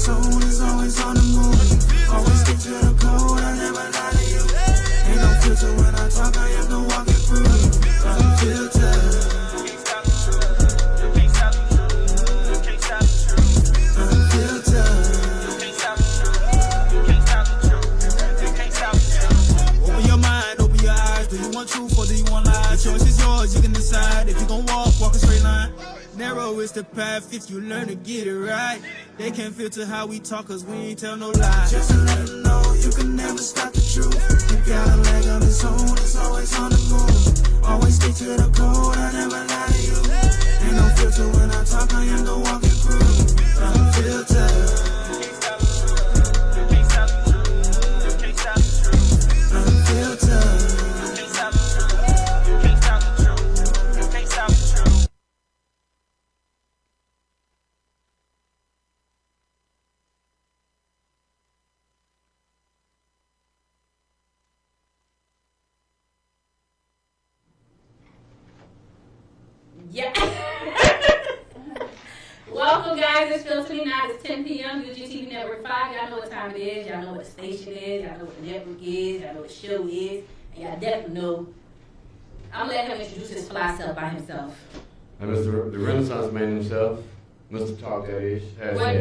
soul is always on the move. Always stick to the code, I never lie to you. Ain't no filter when I talk, I am the walking proof. Unfiltered. Truth or do you want lies? Choice is yours, you can decide. If you gon' walk a straight line. Narrow is the path if you learn to get it right. They can't filter how we talk cause we ain't tell no lies. Just to let them know you can never stop the truth. You got a leg of its own, it's always on the move. Always stick to the code, I never lie to you. Ain't no filter when I talk, I am the walking proof. Unfiltered. Yeah. Welcome, guys. It's Filtering Now. It's 10 p.m. UGTV Network 5. Y'all know what time it is. Y'all know what the station is. Y'all know what the network is. Y'all know what the show is. And y'all definitely know. I'm going to let him introduce his fly self by himself. And Mr. the Renaissance man himself, Mr. TalkDatIsh.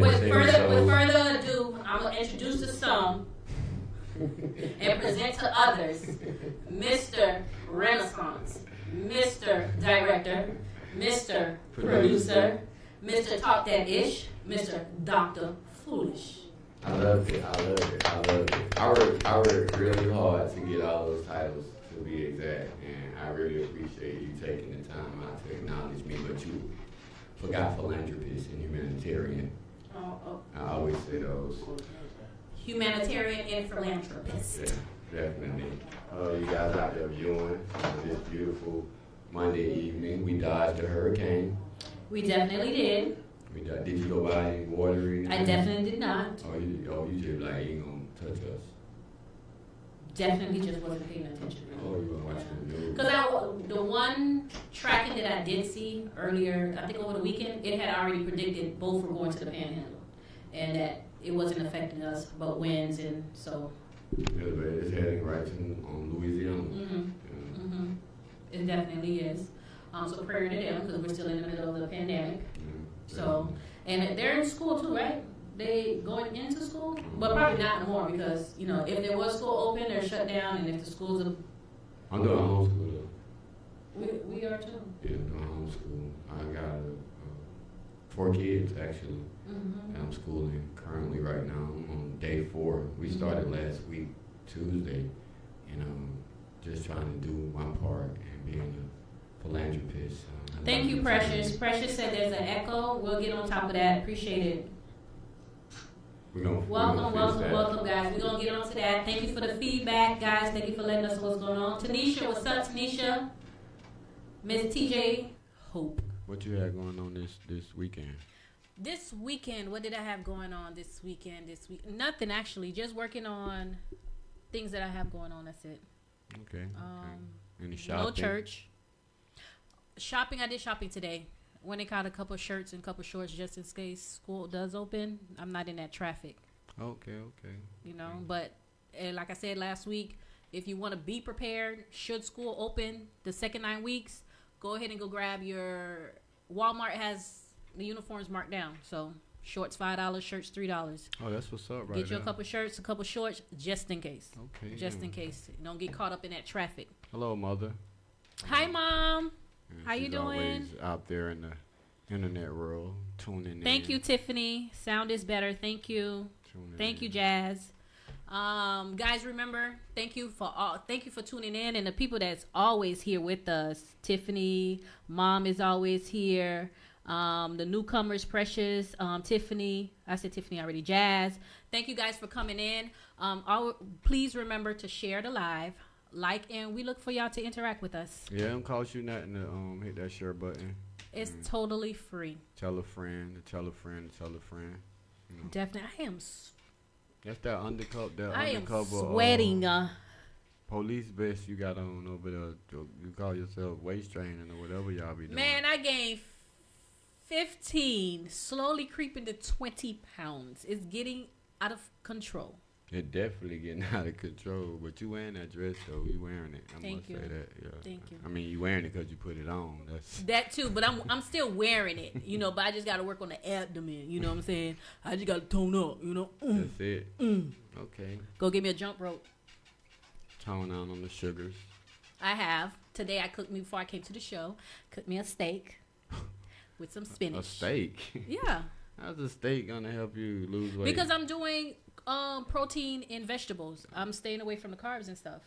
With further ado, I'm going to introduce to some and present to others Mr. Renaissance, Mr. Director, Mr. Producer, Mr. TalkDatIsh, Mr. Dr. Foolish. I love it. I worked really hard to get all those titles, to be exact, and I really appreciate you taking the time out to acknowledge me, but you forgot philanthropist and humanitarian. I always say those. Humanitarian and philanthropist. Yeah, definitely. You guys out there viewing this beautiful Monday evening. We dodged a hurricane. We definitely did. Did you go buy any water? I definitely did not. Oh, you just like, you ain't gonna touch us. Definitely just wasn't paying attention. Oh, you were watching the news. Because the one tracking that I did see earlier, I think over the weekend, it had already predicted both were going to the Panhandle, and that it wasn't affecting us, but winds, and so. Yeah, but it's heading right on Louisiana. Mm-hmm. Mm-hmm. It definitely is. So prayer to them because we're still in the middle of the pandemic. So, and they're in school too, right? They going into school, but probably not anymore because if there was school open, they're shut down, and if the schools are. I'm doing homeschool though. We are too. Yeah, I'm doing homeschool. I got 4 kids actually. Mm-hmm. I'm schooling currently right now. I'm on day 4. We started last week, Tuesday, and just trying to do my part and being a philanthropist. Thank you, Precious. Precious said there's an echo. We'll get on top of that. Appreciate it. Welcome, guys. We're going to get on to that. Thank you for the feedback, guys. Thank you for letting us know what's going on. Tanisha, what's up, Tanisha? Miss TJ Hope. What you had going on this weekend? This weekend, what did I have going on this weekend? Nothing, actually. Just working on things that I have going on. That's it. Okay. Any shopping? No church. Shopping, I did shopping today. Went and got a couple of shirts and a couple of shorts just in case school does open. I'm not in that traffic. Okay. But like I said last week, if you want to be prepared, should school open the second 9 weeks, go ahead and go grab your Walmart has the uniforms marked down. So shorts $5, shirts $3. Oh, that's what's up, right? Get you a couple shirts, a couple shorts, just in case. Okay. Just in case. Don't get caught up in that traffic. Hello, Mother. Hi, Mom. And how you doing? Always out there in the internet world, tuning in. Thank you, Tiffany. Sound is better. Thank you. Thank you, Jazz. Guys, remember, thank you for tuning in, and the people that's always here with us. Tiffany, Mom is always here. The newcomers, Precious, Tiffany. I said Tiffany already. Jazz. Thank you guys for coming in. Please remember to share the live, and we look for y'all to interact with us. Yeah, it don't cost you nothing to hit that share button. It's totally free. Tell a friend, to tell a friend, to tell a friend. Definitely, I am. That's that undercover. I am sweating. Police vest you got on over there. You call yourself waist training or whatever y'all be doing. Man, I gained 15, slowly creeping to 20 pounds. It's getting out of control. It definitely getting out of control, but you wearing that dress though. You wearing it. I must say that. Yeah. Thank you. I mean, you wearing it because you put it on. That's that too. But I'm still wearing it, you know. But I just got to work on the abdomen. You know what I'm saying? I just got to tone up. You know. That's it. Okay. Go get me a jump rope. Tone down on the sugars. I have. Today I cooked me before I came to the show. Cooked me a steak with some spinach. A steak. Yeah. How's a steak gonna help you lose weight? Because I'm doing protein in vegetables. I'm staying away from the carbs and stuff.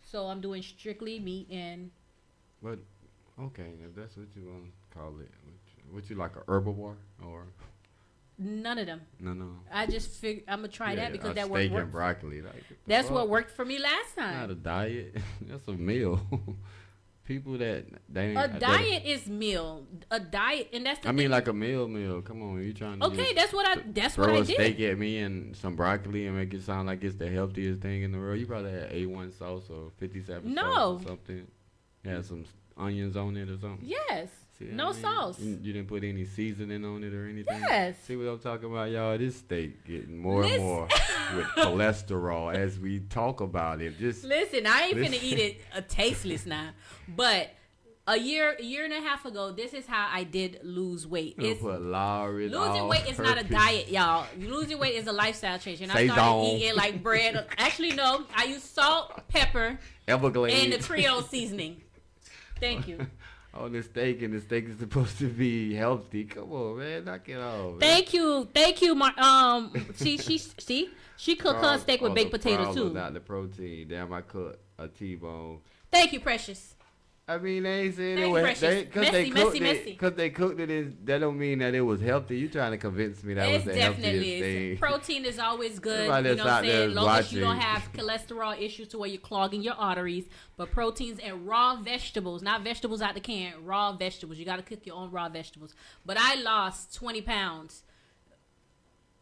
So I'm doing strictly meat and. But okay, if that's what you want to call it, what you like, a herbivore or? None of them. No. I just figured I'm gonna try that because that steak worked. And broccoli. Like, that's what worked for me last time. Not a diet. That's a meal. People that they a diet is meal. A diet, and that's the thing. mean, like a meal. Come on, you trying to that's what I did. Throw a steak at me and some broccoli and make it sound like it's the healthiest thing in the world. You probably had A1 sauce or 57 sauce or something. You had some onions on it or something. Yes. See no sauce. You didn't put any seasoning on it or anything? Yes. See what I'm talking about, y'all? This steak getting more and more with cholesterol as we talk about it. Just listen, I ain't finna eat it tasteless now. But a year and a half ago, this is how I did lose weight. Losing weight is not a diet, y'all. Losing weight is a lifestyle change. And I started eating like bread. Actually, no. I use salt, pepper, Everglades, and the Creole seasoning. Thank you. On the steak, and the steak is supposed to be healthy. Come on, man, knock it off. Thank you, she cooked her steak with baked potatoes too. Not the protein. Damn, I cooked a T-bone. Thank you, precious. I mean, they ain't saying it was messy. Because they cooked it. That don't mean that it was healthy. You trying to convince me that was the healthiest thing? Protein is always good. You know what I'm saying? As long as you don't have cholesterol issues to where you're clogging your arteries. But proteins and raw vegetables, not vegetables out the can, raw vegetables. You got to cook your own raw vegetables. But I lost 20 pounds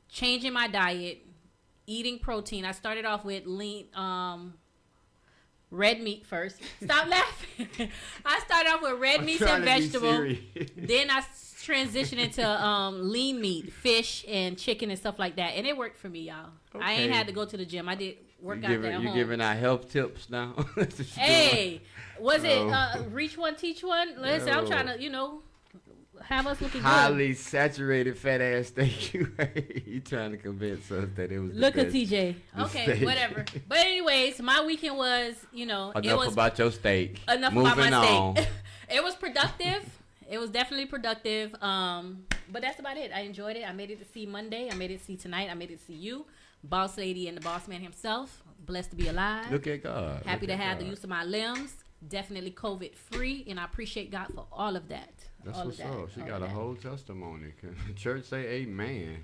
changing my diet, eating protein. I started off with lean, red meat first. Stop laughing. I started off with red meats and vegetables. Then I transitioned into lean meat, fish and chicken and stuff like that. And it worked for me, y'all. Okay. I ain't had to go to the gym. I did work out there at home. You giving out health tips now? Hey, was it reach one, teach one? Listen, I'm trying to, have us looking highly good. saturated fat ass steak. You trying to convince us that it was look at TJ. Okay, steak. Whatever. But anyways, my weekend was, enough it was about your steak. Enough Moving about my on. steak. It was productive. It was definitely productive. But that's about it. I enjoyed it. I made it to see Monday. I made it to see tonight. I made it to see you, boss lady and the boss man himself. Blessed to be alive. Look at God. Happy to have the use of my limbs. Definitely COVID free, and I appreciate God for all of that. That's what's up. She got a whole testimony. Church say amen.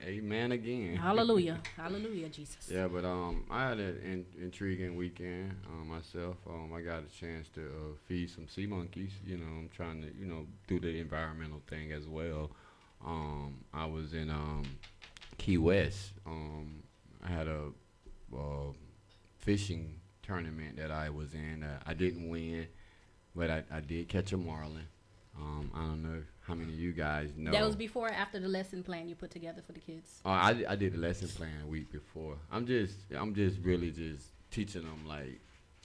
Amen again. Hallelujah. Hallelujah, Jesus. Yeah, but I had an intriguing weekend myself. I got a chance to feed some sea monkeys. I'm trying to, do the environmental thing as well. I was in Key West. I had a fishing tournament that I was in. I didn't win, but I did catch a marlin. I don't know how many of you guys know. That was before or after the lesson plan you put together for the kids? I did the lesson plan a week before. I'm just really just teaching them, like,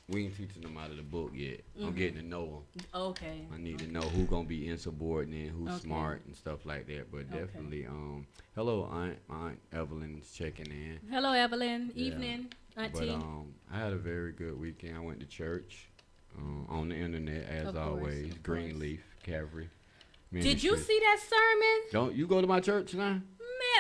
we ain't teaching them out of the book yet. Mm-hmm. I'm getting to know them. Okay. I need to know who's going to be insubordinate, who's smart and stuff like that. But definitely, hello, Aunt Evelyn's checking in. Hello, Evelyn. Yeah. Evening, Auntie. But I had a very good weekend. I went to church on the internet, as always. Greenleaf Calvary Ministry. Did you see that sermon? Don't you go to my church now? Man,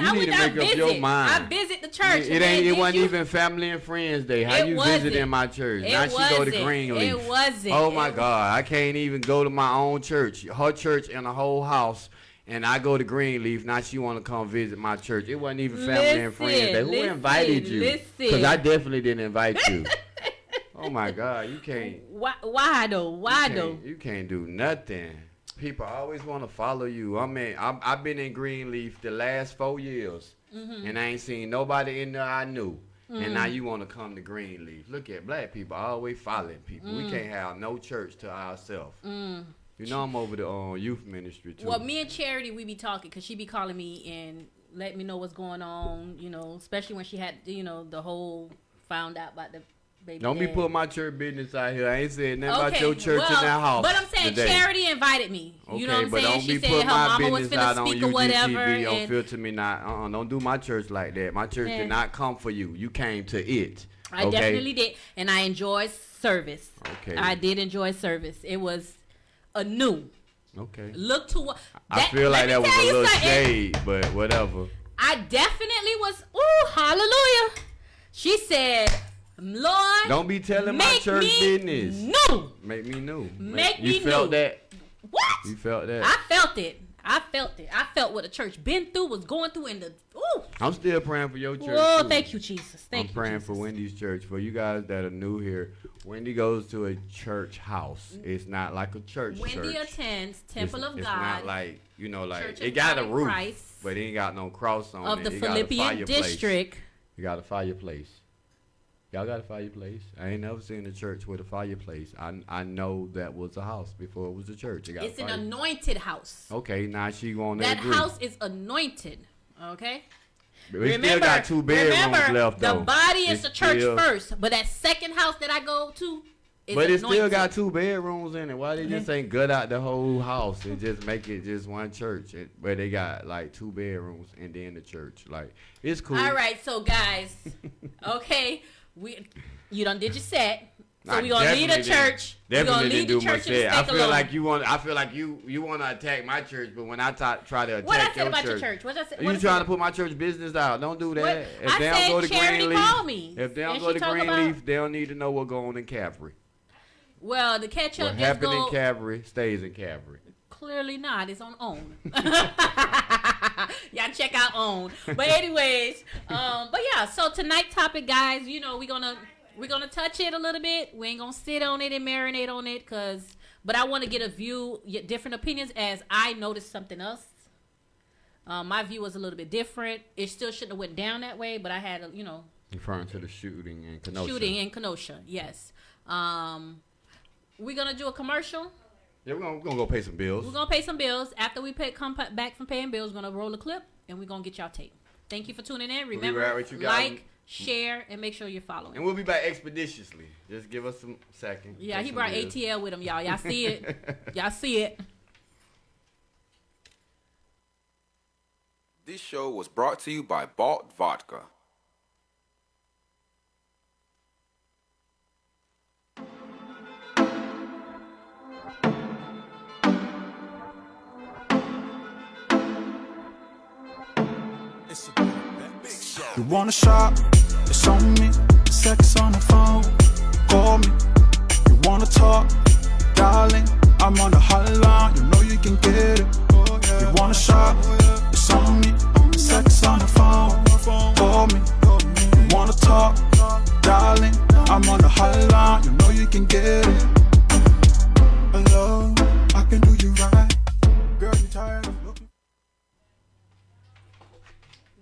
I went to make up your mind. I visit the church. It wasn't even family and friends day. How you visiting my church? Now she go to Greenleaf. It wasn't. Oh my God, I can't even go to my own church. Her church and a whole house. And I go to Greenleaf. Now she want to come visit my church. It wasn't even family and friends day. Who invited you? Because I definitely didn't invite you. Oh my God, you can't. Why though? You can't do nothing. People always want to follow you. I mean, I've been in Greenleaf the last 4 years, and I ain't seen nobody in there I knew. And now you want to come to Greenleaf. Look at black people always following people. We can't have no church to ourselves. You You know I'm over the youth ministry too. Well, me and Charity, we be talking because she be calling me and let me know what's going on. You know, especially when she had the whole found out about the baby. Don't be dad. putting my church business out here. I ain't saying nothing about your church in that house. But I'm saying today. Charity invited me. You know what I'm but saying? don't She be said putting her my mama was business out finna on speak or whatever. UGTV on And Filter Me Not. Don't do my church like that. My church did not come for you. You came to it. I definitely did, and I enjoyed service. Okay. I did enjoy service. It was anew. Okay. Look to what I feel like that was a little shade, but whatever. I definitely was. Ooh, hallelujah. She said, Lord, don't be telling my church business. New. Make me new. Make me new. You felt that? What? You felt that? I felt it. I felt what the church been through, was going through in the. Ooh. I'm still praying for your church. Oh, too. thank you, Jesus. I'm praying for Wendy's church. For you guys that are new here, Wandey goes to a church house. It's not like a church. Wandey attends Temple of God. It's not like Church it got a roof, Christ, but it ain't got no cross on it. Of the it Philippian district. You got a fireplace. Y'all got a fireplace? I ain't never seen a church with a fireplace. I know that was a house before it was a church. It's an anointed house. Okay, now she going to That agree. house is anointed. Okay. We still got 2 bedrooms left, though. The body is the church first, but that second house that I go to is But it anointed. still got 2 bedrooms in it. Why they just ain't gut out the whole house and just make it just one church? Where they got like 2 bedrooms and then the church. Like, it's cool. All right, so guys, okay, you done did your set. So we gonna leave the church. We gonna leave the church and I feel like you want. I feel like you want to attack my church, but when I try to attack what I said your about church, your church? What I said? You trying to put my church business out? Don't do that. What? If they don't go to Charity called me. if they don't and go to she talk Greenleaf, they don't need to know what going on in Calvary. Well, the catch up What happened in Calvary stays in Calvary. Clearly not. It's on OWN. Y'all check out OWN. But anyways, but yeah. So tonight's topic, guys. You know, we're gonna touch it a little bit. We ain't gonna sit on it and marinate on it, but I want to get a view, different opinions, as I noticed something else. My view was a little bit different. It still shouldn't have went down that way, but I had Referring to the shooting in Kenosha. Shooting in Kenosha, yes. We're gonna do a commercial. Yeah, we're gonna go pay some bills. We're gonna pay some bills. After we come back from paying bills, we're gonna roll a clip and we're gonna get y'all tape. Thank you for tuning in. Remember, like, share, and make sure you're following. And we'll be back expeditiously. Just give us some seconds. Yeah, he brought ATL with him, y'all. Y'all see it. Y'all see it. This show was brought to you by Balt Vodka. You wanna shop? It's on me. Sex on the phone. Call me. You wanna talk? Darling, I'm on the hotline. You know you can get it. You wanna shop? It's on me. Sex on the phone. Call me. You wanna talk? Darling, I'm on the hotline. You know you can get it. Hello, I can do you right. Girl, you tired of looking?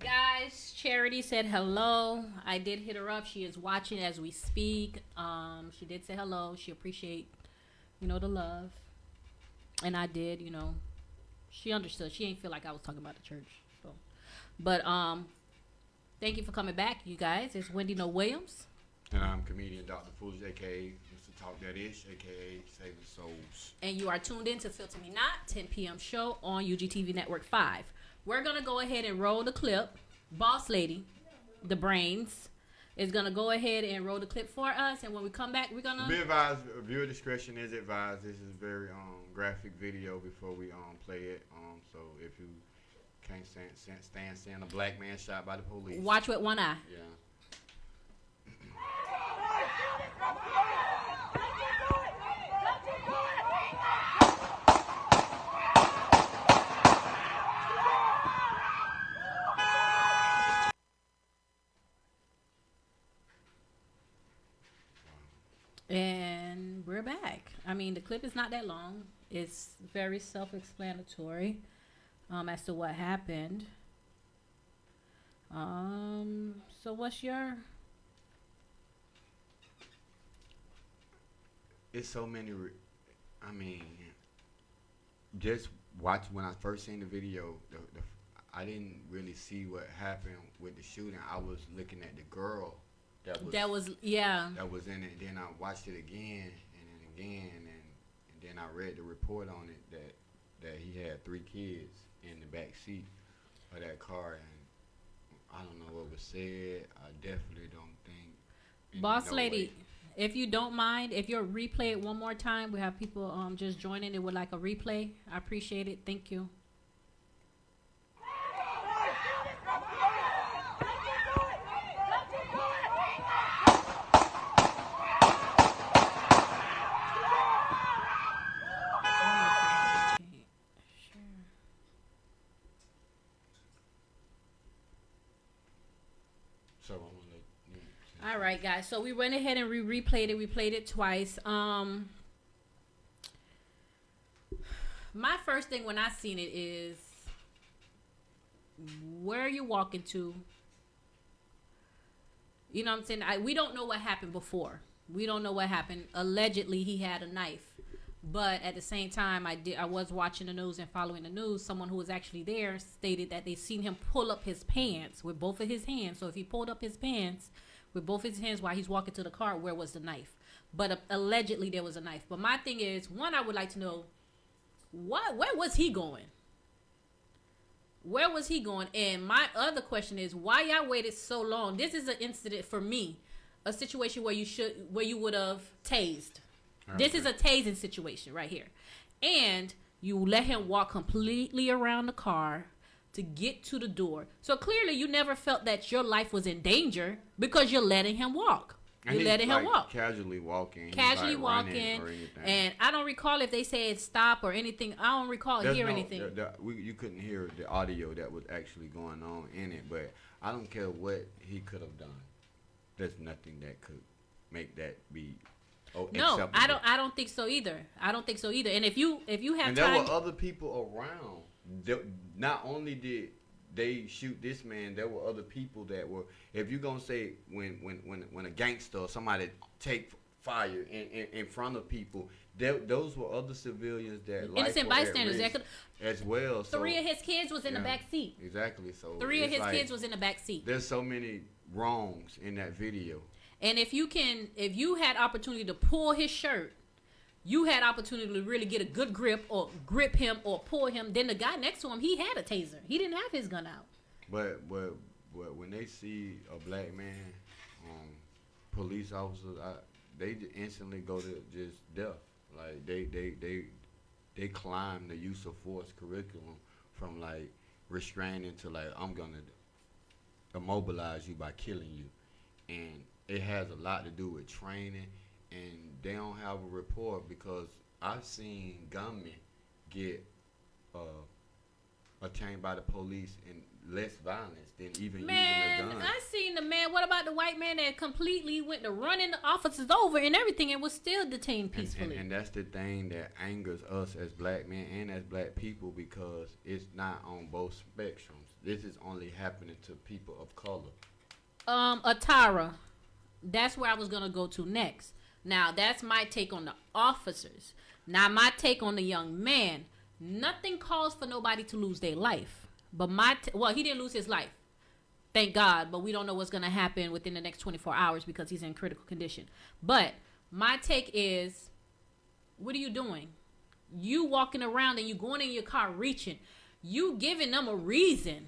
Guys, Charity said hello. I did hit her up. She is watching as we speak. She did say hello. She appreciate, the love. And I did, she understood. She ain't feel like I was talking about the church. So, but thank you for coming back, you guys. It's Wandey Nowilliams. And I'm comedian Dr. Foolish, a.k.a. Mr. TalkDatIsh, a.k.a. Saving Souls. And you are tuned in to Filter Me Not, 10 p.m. show on UGTV Network 5. We're going to go ahead and roll the clip. Boss Lady, the brains, is going to go ahead and roll the clip for us. And when we come back, we're going to... Be advised, viewer discretion is advised. This is very graphic video before we play it. So if you can't stand seeing a black man shot by the police. Watch with one eye. Yeah. And we're back. I mean, the clip is not that long. It's very self-explanatory as to what happened. So what's your... It's so many... just watch when I first seen the video. I didn't really see what happened with the shooting. I was looking at the girl that was in it. Then I watched it again and then again, and then I read the report on it that he had 3 kids in the back seat of that car, and I don't know what was said. I definitely don't think. Boss lady, if you don't mind, if you'll replay it one more time, we have people just joining it with like a replay. I appreciate it. Thank you. All right, guys. So we went ahead and replayed it. We played it twice. My first thing when I seen it is, where are you walking to? You know what I'm saying? We don't know what happened before. We don't know what happened. Allegedly, he had a knife. But at the same time, I was watching the news and following the news. Someone who was actually there stated that they seen him pull up his pants with both of his hands. So if he pulled up his pants with both his hands while he's walking to the car, where was the knife? But allegedly there was a knife. But my thing is, one, I would like to know, where was he going? Where was he going? And my other question is, why y'all waited so long? This is an incident for me, a situation where you would have tased. Okay. This is a tasing situation right here. And you let him walk completely around the car to get to the door. So clearly you never felt that your life was in danger because you're letting him walk. You're letting him walk. Casually walking. Casually walking. And I don't recall if they said stop or anything. I don't recall anything. You couldn't hear the audio that was actually going on in it. But I don't care what he could have done. There's nothing that could make that be acceptable. I don't think so either. And if you have and time, there were other people around. Not only did they shoot this man, there were other people that were. If you're gonna say when a gangster or somebody take fire in front of people, those were other civilians that innocent bystanders as well. So 3 of his kids was in the back seat. Exactly. So 3 of his kids was in the back seat. There's so many wrongs in that video. And if you had opportunity to pull his shirt, you had opportunity to really get a good grip or grip him or pull him. Then the guy next to him, he had a taser. He didn't have his gun out. But when they see a black man, police officers, they instantly go to just death. Like they climb the use of force curriculum from like restraining to like, I'm gonna immobilize you by killing you, and it has a lot to do with training. And they don't have a report because I've seen gunmen get attained by the police in less violence than even using a gun. Man, I seen the man. What about the white man that completely went to running the officers over and everything and was still detained peacefully? And that's the thing that angers us as black men and as black people, because it's not on both spectrums. This is only happening to people of color. Atara, that's where I was gonna go to next. Now, that's my take on the officers. Now, my take on the young man. Nothing calls for nobody to lose their life. But he didn't lose his life. Thank God. But we don't know what's going to happen within the next 24 hours because he's in critical condition. But my take is, what are you doing? You walking around and you going in your car reaching. You giving them a reason.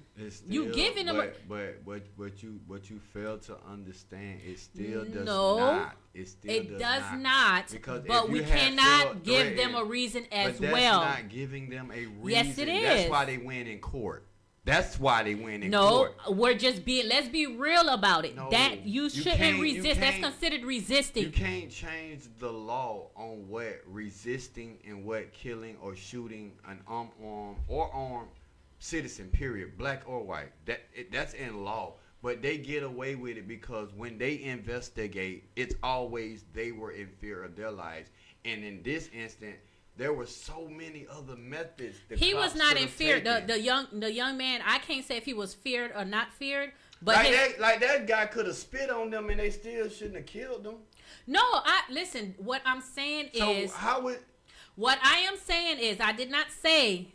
You giving them but what you fail to understand, it still does not. It does not. Because but we cannot give them a reason as well. That's not giving them a reason. Yes, it is. That's why they win in court. That's why they win in court. No, let's be real about it. No, that you shouldn't resist. That's considered resisting. You can't change the law on what resisting and what killing or shooting an unarmed or armed citizen, period, black or white. That's in law. But they get away with it because when they investigate, it's always they were in fear of their lives. And in this instant, there were so many other methods. He was not in fear. The young man, I can't say if he was feared or not feared. But that guy could have spit on them and they still shouldn't have killed them. No, listen. What I'm saying is, how would What I am saying is, I did not say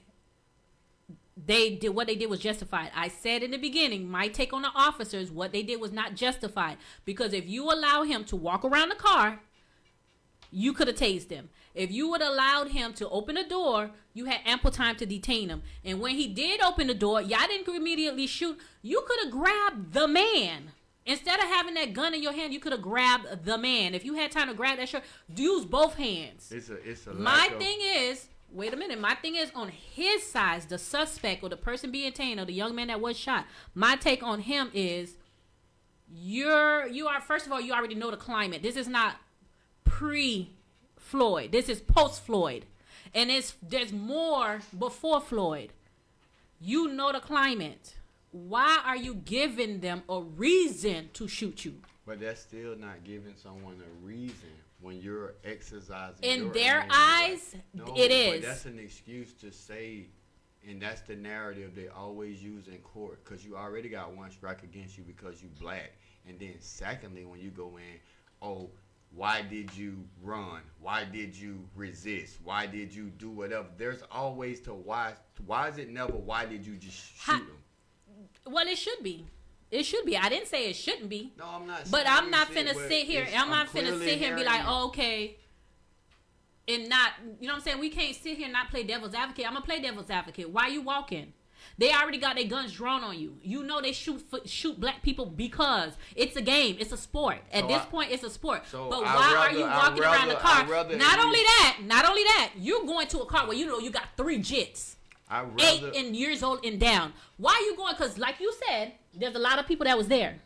they did what they did was justified. I said in the beginning, my take on the officers, what they did was not justified. Because if you allow him to walk around the car, you could have tased him. If you would have allowed him to open the door, you had ample time to detain him. And when he did open the door, y'all didn't immediately shoot. You could have grabbed the man. Instead of having that gun in your hand, you could have grabbed the man. If you had time to grab that shirt, use both hands. It's a My thing is, wait a minute. My thing is, on his side, the suspect or the person being detained or the young man that was shot, my take on him is, you are, first of all, you already know the climate. This is not pre-Floyd. This is post-Floyd. And there's more before Floyd. You know the climate. Why are you giving them a reason to shoot you? But that's still not giving someone a reason when you're exercising. In their eyes, it is. But that's an excuse to say, and that's the narrative they always use in court, because you already got one strike against you because you black. And then secondly, when you go in, oh, why did you run? Why did you resist? Why did you do whatever? There's always to why. Why is it never why did you just shoot them? Well, it should be. It should be. I didn't say it shouldn't be. No, I'm not. But I'm not finna sit here. I'm not finna sit here and be like, oh, okay. And not, you know what I'm saying? We can't sit here and not play devil's advocate. I'm gonna play devil's advocate. Why you walking? They already got their guns drawn on you. You know they shoot black people because it's a game. It's a sport. At this point, it's a sport. But why are you walking around the car? Not only that, you're going to a car where you know you got 3 jits. 8 years old and down. Why are you going? Because like you said, there's a lot of people that was there.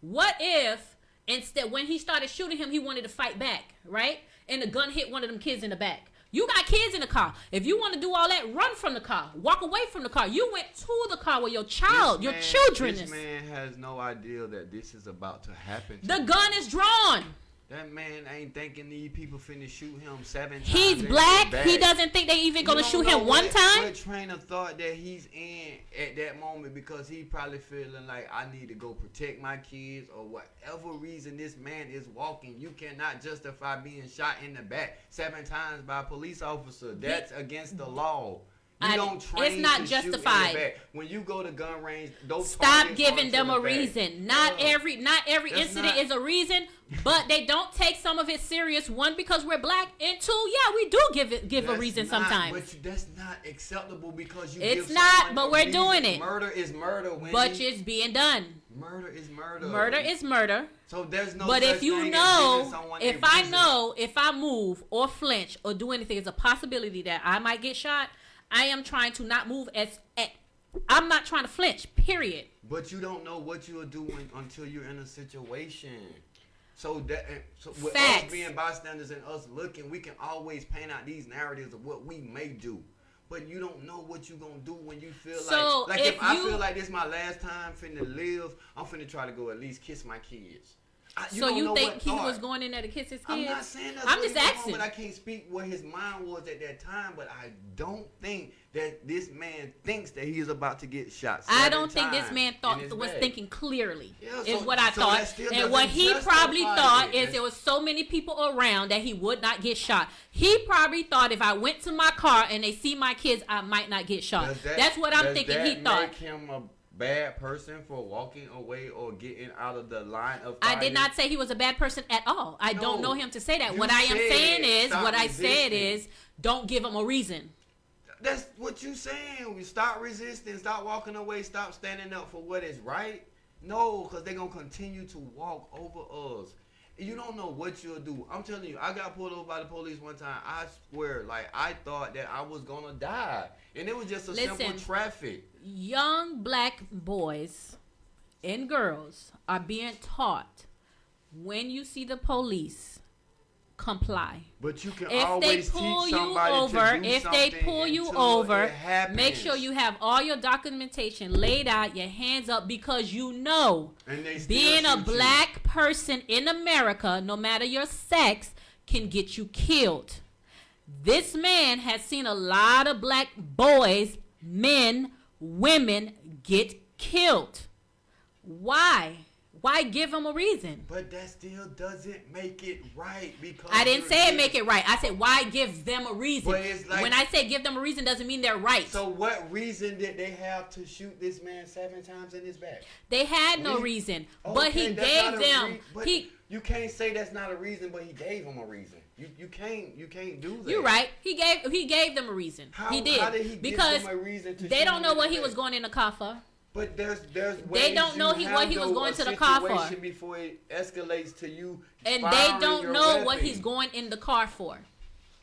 What if instead when he started shooting him, he wanted to fight back, right? And the gun hit one of them kids in the back. You got kids in the car. If you want to do all that, run from the car. Walk away from the car. You went to the car where your children is. This man has no idea that this is about to happen. The gun is drawn. That man ain't thinking these people finna shoot him 7 times. He's black. He doesn't think they even gonna shoot him one time. What train of thought that he's in at that moment, because he probably feeling like I need to go protect my kids or whatever reason this man is walking. You cannot justify being shot in the back 7 times by a police officer. That's against the law. You don't train it's not to justified. Shoot in the back. When you go to gun range, those stop giving them a reason. Not every incident is a reason, but they don't take some of it serious. 1, because we're black, and 2, yeah, we do give a reason sometimes. But that's not acceptable because you. It's not, but we're doing it. Murder is murder. But it's being done. Murder is murder. Murder is murder. So there's no. But if you know, if I move or flinch or do anything, it's a possibility that I might get shot. I am trying to not move I'm not trying to flinch, period. But you don't know what you're doing until you're in a situation. So with us being bystanders and us looking, we can always paint out these narratives of what we may do. But you don't know what you're going to do when you feel like if I feel like this is my last time finna live, I'm finna try to go at least kiss my kids. So you think he was going in there to kiss his kids? I'm not saying that's I'm just asking. But I can't speak what his mind was at that time. But I don't think that this man thinks that he is about to get shot. I don't think this man was thinking clearly. Is what I thought. And what he probably thought is there was so many people around that he would not get shot. He probably thought if I went to my car and they see my kids, I might not get shot. That's what I'm thinking. He thought. Make him a bad person for walking away or getting out of the line of fire? I did not say he was a bad person at all. I don't know him to say that. What I am saying is, what I said is, don't give him a reason. That's what you saying. We stop resisting, stop walking away, stop standing up for what is right. No, because they're going to continue to walk over us. You don't know what you'll do. I'm telling you, I got pulled over by the police one time. I swear, like, I thought that I was going to die. And it was just simple traffic. Young black boys and girls are being taught, when you see the police, comply. But you can always teach somebody to do if they pull you over, make sure you have all your documentation laid out, your hands up, because you know, being a black person in America, no matter your sex, can get you killed. This man has seen a lot of black boys, men, women get killed. Why Why give him a reason? But that still doesn't make it right because I didn't say it make it right. I said why give them a reason. But it's like, when I say give them a reason doesn't mean they're right. So what reason did they have to shoot this man 7 times in his back? They had no reason, but he gave them. You can't say that's not a reason, but he gave them a reason. You can't do that. You're right. He gave them a reason. He did. How did he because give them a reason to they shoot don't know him what in he the was back? going in the car for. But there's ways they don't know what he was going to the car for, before it escalates to you. And they don't know what he's going in the car for.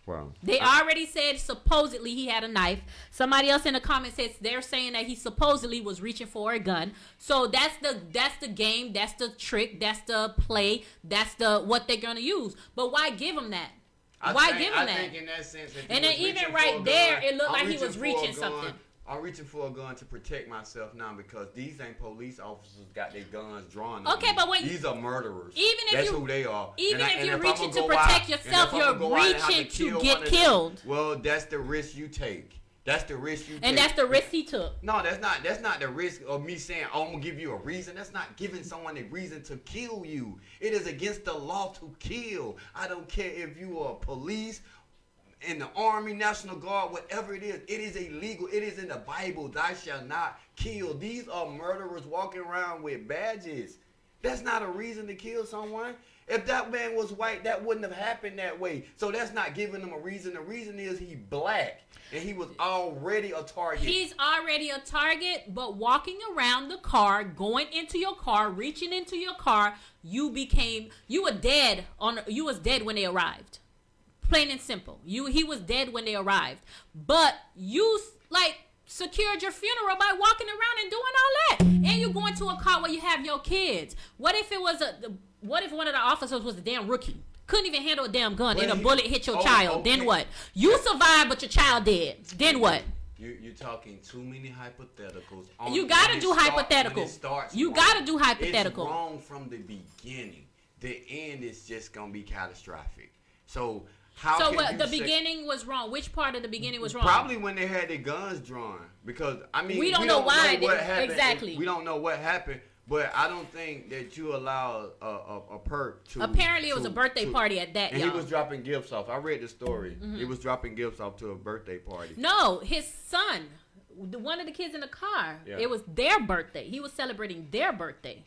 Wow. They already said supposedly he had a knife. Somebody else in the comments says they're saying that he supposedly was reaching for a gun. So that's the game, that's the trick, that's the play, that's what they're gonna use. But why give him that? Why give him that? I think in that sense, and then even right there, it looked like he was reaching something. I'm reaching for a gun to protect myself now because these ain't police officers got their guns drawn. Okay, but these are murderers. Even if that's who they are. Even if you're reaching to protect yourself, you're reaching to get killed. Well, that's the risk you take. That's the risk you take. And that's the risk he took. No, that's not the risk of me saying, oh, I'm going to give you a reason. That's not giving someone a reason to kill you. It is against the law to kill. I don't care if you are police, in the Army, National Guard, whatever it is illegal. It is in the Bible. Thou shalt not kill. These are murderers walking around with badges. That's not a reason to kill someone. If that man was white, that wouldn't have happened that way. So that's not giving him a reason. The reason is he black, and he was already a target. He's already a target, but walking around the car, going into your car, reaching into your car, you were dead when they arrived. Plain and simple. He was dead when they arrived. But you secured your funeral by walking around and doing all that. And you go into a car where you have your kids. What if one of the officers was a damn rookie? Couldn't even handle a damn gun and a bullet hit your child. Okay. Then what? You survived but your child dead. Then what? You're talking too many hypotheticals. You gotta do hypotheticals. You gotta do hypothetical. It's wrong from the beginning. The end is just gonna be catastrophic. So the beginning was wrong. Which part of the beginning was wrong? Probably when they had their guns drawn. Because, we don't know why. What happened. Exactly. We don't know what happened. But I don't think that you allow a perp to... Apparently it was a birthday party at that, and he was dropping gifts off. I read the story. Mm-hmm. He was dropping gifts off to a birthday party. No, his son, one of the kids in the car, it was their birthday. He was celebrating their birthday.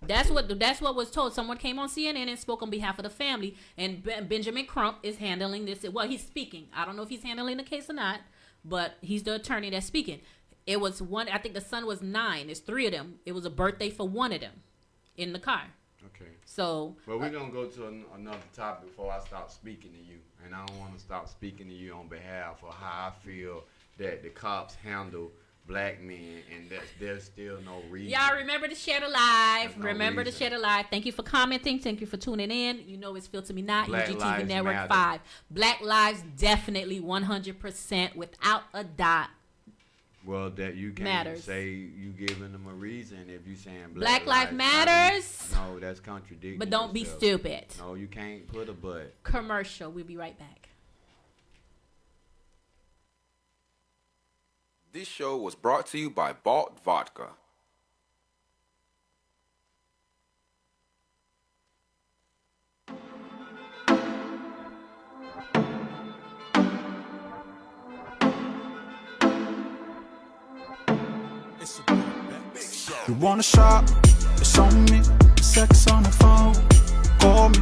That's what was told. Someone came on CNN and spoke on behalf of the family, and Benjamin Crump is handling this. Well, he's speaking. I don't know if he's handling the case or not, but he's the attorney that's speaking. It was one. I think the son was 9. It's 3 of them. It was a birthday for one of them in the car. Okay. So. Well, we're gonna go to another topic before I stop speaking to you, and I don't want to stop speaking to you on behalf of how I feel that the cops handle black men, and that there's still no reason. Y'all remember to share the live. To share the live. Thank you for commenting. Thank you for tuning in. You know it's Filter Me Not, UGTV Network matter. 5. Black lives definitely 100% without a dot. Well, that you can't matters. Say you giving them a reason if you saying Black lives matters. No, that's contradicting. But don't be stupid. No, you can't put a but. Commercial. We'll be right back. This show was brought to you by Balt Vodka. You wanna shop? It's on me. Sex on the phone. Call me.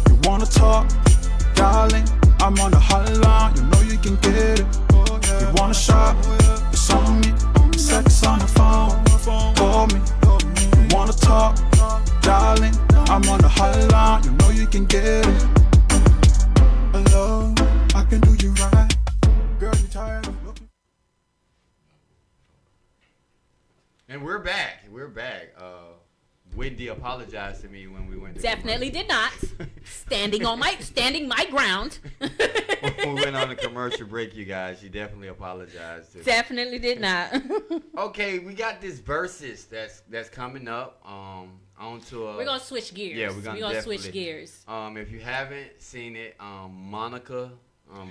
You wanna talk? Darling, I'm on the hotline. You know you can get it. You wanna shop? It's on me. Sex on the phone. Call me. You wanna talk? Darling, I'm on the hotline. You know you can get it. Hello, I can do you right. Girl, you tired of looking? And we're back. Wandey apologized to me when we went to Definitely did not. Standing my ground. When we went on a commercial break, you guys, she definitely apologized to me. Definitely did not. Okay, we got this versus that's coming up. We're gonna switch gears. Yeah, we're gonna switch gears. If you haven't seen it, Monica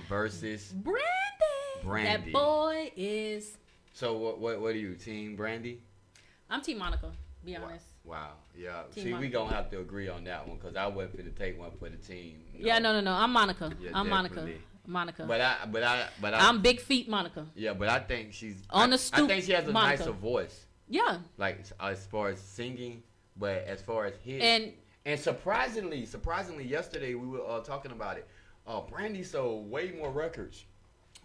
versus Brandy. That boy is. So what are you, Team Brandy? I'm Team Monica. Be honest. Wow. Yeah. Team See, we Monica. gonna have to agree on that one because I wasn't finna take one for the team. Yeah, no. I'm Monica. Yeah, I'm definitely. Monica. But I. I'm big feet Monica. Yeah, but I think she's On the I stoop, think she has a Monica. nicer voice, Yeah. like as far as singing, but as far as hits. And surprisingly, yesterday we were talking about it. Brandy sold way more records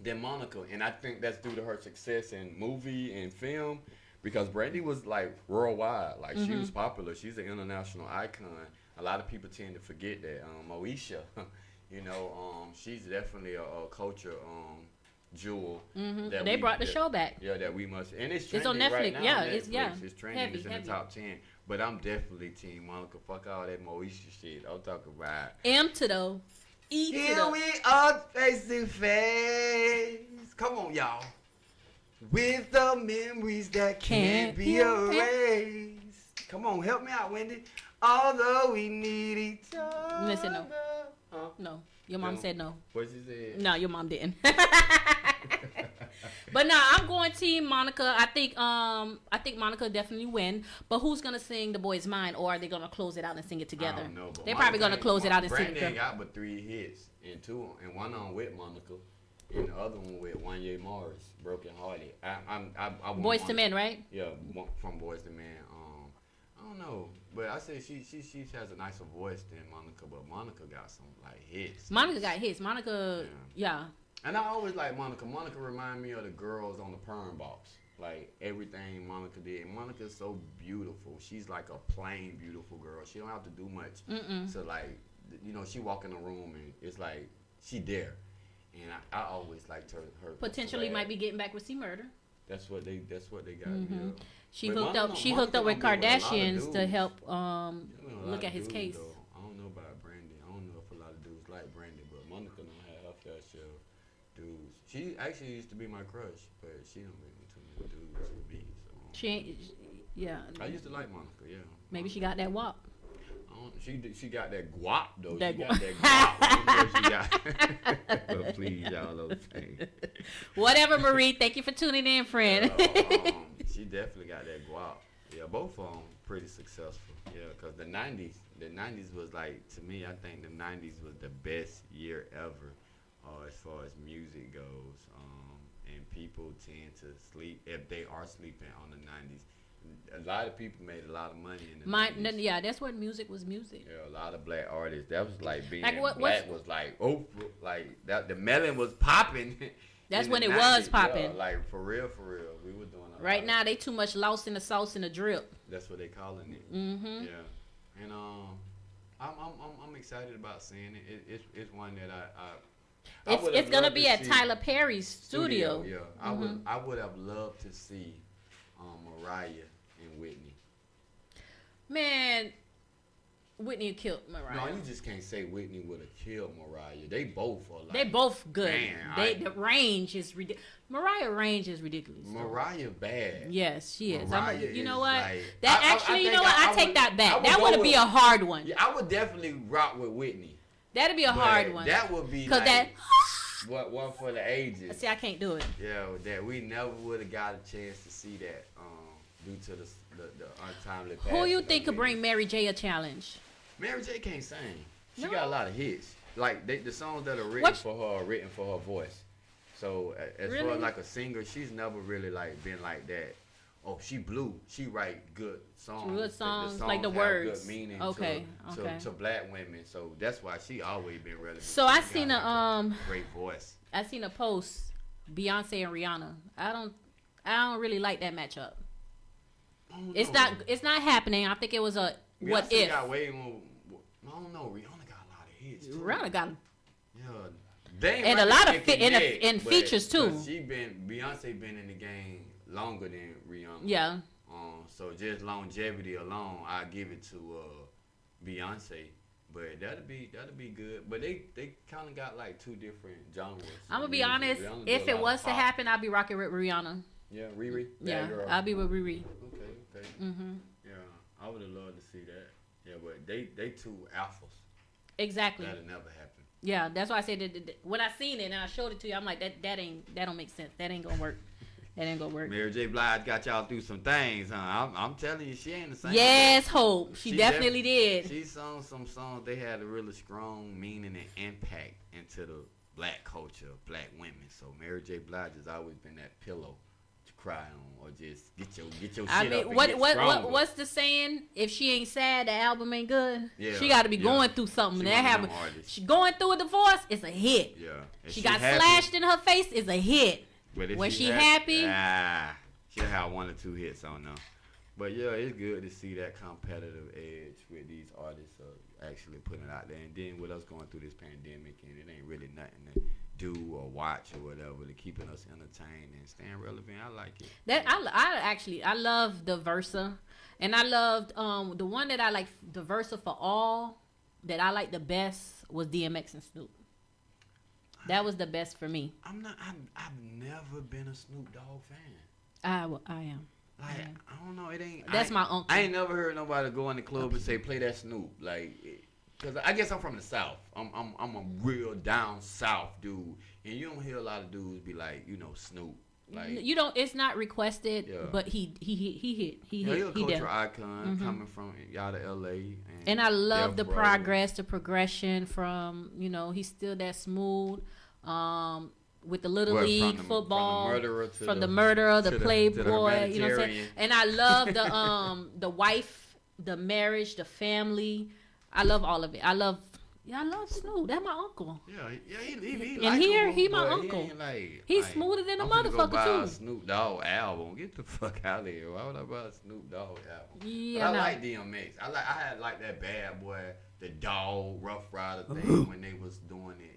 than Monica, and I think that's due to her success in movie and film, because Brandy was like worldwide, like she was popular. She's an international icon. A lot of people tend to forget that. Moesha, you know, she's definitely a culture jewel. That they brought the show back. Yeah, that we must, and it's It's on trending right Netflix. now. Yeah, on it's Netflix. It's trending. heavy, It's in heavy. the top 10. But I'm definitely Team Monica. Fuck all that Moesha shit. I'm talking about. M to the E to Here the. we are face to face. Come on, y'all. With the memories that can't be erased. Come on, help me out, Wendy. Although we need each other. Listen, no. Huh? No, your mom No. said no. What she said? No, your mom didn't. But no, I'm going Team Monica. I think Monica definitely win. But who's gonna sing "The Boy's Mine," or are they gonna close it out and sing it together? I don't know, but They're probably gonna close it out and sing Brandy it ain't together. got but 3 hits, and one on with Monica, and the other one with Wandey Mars, Broken Hearted. I want Boys to Monica. Men, right? Yeah, from Boys to Men. I don't know, but I say she has a nicer voice than Monica, but Monica got some like hits. Monica got hits. Monica, yeah. And I always like Monica. Monica remind me of the girls on the Perm Box. Like everything Monica did. Monica's so beautiful. She's like a plain beautiful girl. She don't have to do much. So like, you know, she walk in the room and it's like she there. And I always liked her. Potentially swag. might be getting back with C Murder. That's what they got. Yeah. She But hooked Monica- up. She Monica hooked up with gonna be with a lot of Kardashians to dudes. help Yeah, a lot look of at his dudes, case. though. I don't know about Brandy. I don't know if a lot of dudes like Brandy, but Monica don't have her fair share of dudes. She actually used to be my crush, but she don't make too many dudes with me. So She ain't. Yeah. I used to like Monica. Yeah. Maybe she got that WAP. She got that guap though. That She got that guap. I don't know what she got. But please, y'all don't say. Whatever, Marie. Thank you for tuning in, friend. She definitely got that guap. Yeah, both of them pretty successful. Yeah, because the 90s was like, to me, I think the 90s was the best year ever as far as music goes. And people tend to sleep, if they are sleeping on the 90s. A lot of people made a lot of money in the 90s. Yeah, that's what music was. Music. Yeah, a lot of black artists. That was like being Like black was like, oh, like that. The melon was popping. That's in when the it 90s. was popping. Yeah, like for real, we were doing a Right lot now, of- they too much lost in the sauce and the drip. That's what they calling it. Mm-hmm. Yeah, and I'm excited about seeing it. It's one that I would've It's gonna loved be to at see. Tyler Perry's studio. Yeah, I would have loved to see Mariah and Whitney. Man, Whitney killed Mariah. No, you just can't say Whitney would have killed Mariah. They both are like. They both good. Man, The range is ridiculous. Mariah range is ridiculous. Mariah bad. Yes, she is. Mariah You know is what? like- That I actually, you think know what? I take would- that I back. would That go would be with- a hard one. Yeah, I would definitely rock with Whitney. That'd be a But hard one. That would be Cause like that. one for the ages. See, I can't do it. Yeah, that we never would have got a chance to see that due to the untimely passing. Who you of think could Whitney. bring Mary J a challenge? Mary J can't sing. She No. got a lot of hits. Like the songs that are written What? for her are written for her voice. So as far Really? as like a singer, she's never really like been like that. Oh, she blue. She write good songs. Good songs, The like the have words. Good meaning Okay, to, okay. to black women. So that's why she always been relevant. So I She seen got, a like, great voice. I seen a post, Beyonce and Rihanna. I don't really like that matchup. I don't It's know. not happening. I think it was a what Beyonce if. Got way more, I don't know. Rihanna got a lot of hits. Too. Rihanna got Yeah. They ain't And a right lot of neck fit- and and- neck, and but- features, too. 'cause Beyonce been in the game longer than Rihanna. yeah. So just longevity alone, I give it to Beyonce. But that'll be good. But they kind of got like two different genres. I'm gonna of be music. honest. Rihanna do If a it lot of was to pop. happen, I'd be rocking with Rihanna. Yeah, Riri. Yeah, Bad girl. I'll be with Riri. Okay. Mhm. Yeah, I would have loved to see that. Yeah, but they two alphas. Exactly. That'll never happen. Yeah, that's why I said that when I seen it and I showed it to you, I'm like that don't make sense. That ain't gonna work. That ain't gonna work. Mary J. Blige got y'all through some things, huh? I'm telling you, she ain't the same. Yes, Hope. She definitely did. She sung some songs. They had a really strong meaning and impact into the black culture, black women. So Mary J. Blige has always been that pillow to cry on, or just get your shit up and get stronger. What's the saying? If she ain't sad, the album ain't good. Yeah, she got to be going through something. She That happened. She going through a divorce. It's a hit. Yeah. If she got happy, slashed in her face. It's a hit. But when she happy, she'll have 1 or 2 hits on them. But yeah, it's good to see that competitive edge with these artists actually putting it out there. And then with us going through this pandemic, and it ain't really nothing to do or watch or whatever, to keeping us entertained and staying relevant. I like it. I love the Versa, and I loved the one that I like, the Versa for all that I like the best was DMX and Snoop. That was the best for me. I've never been a Snoop Dogg fan. I am. Like, I don't know. It ain't. That's my uncle. I ain't never heard nobody go in the club and say, "Play that Snoop." Like, cause I guess I'm from the South. I'm a real down South dude, and you don't hear a lot of dudes be like, Snoop. Like, you don't. It's not requested, but he hit. He's a cultural icon coming from out of L.A. And I love the progression from he's still that smooth. With the Little League football, from the murderer, the playboy, you know what I'm saying? And I love the wife, the marriage, the family. I love all of it. I love Snoop. That's my uncle. Yeah, he and here he my uncle. He's like, smoother than a I'm motherfucker go buy too. A Snoop Dogg album. Get the fuck out of here. Why would I buy a Snoop Dogg album? Yeah, but I like DMX. I had like that Bad Boy, the Dog, Rough Rider thing when they was doing it.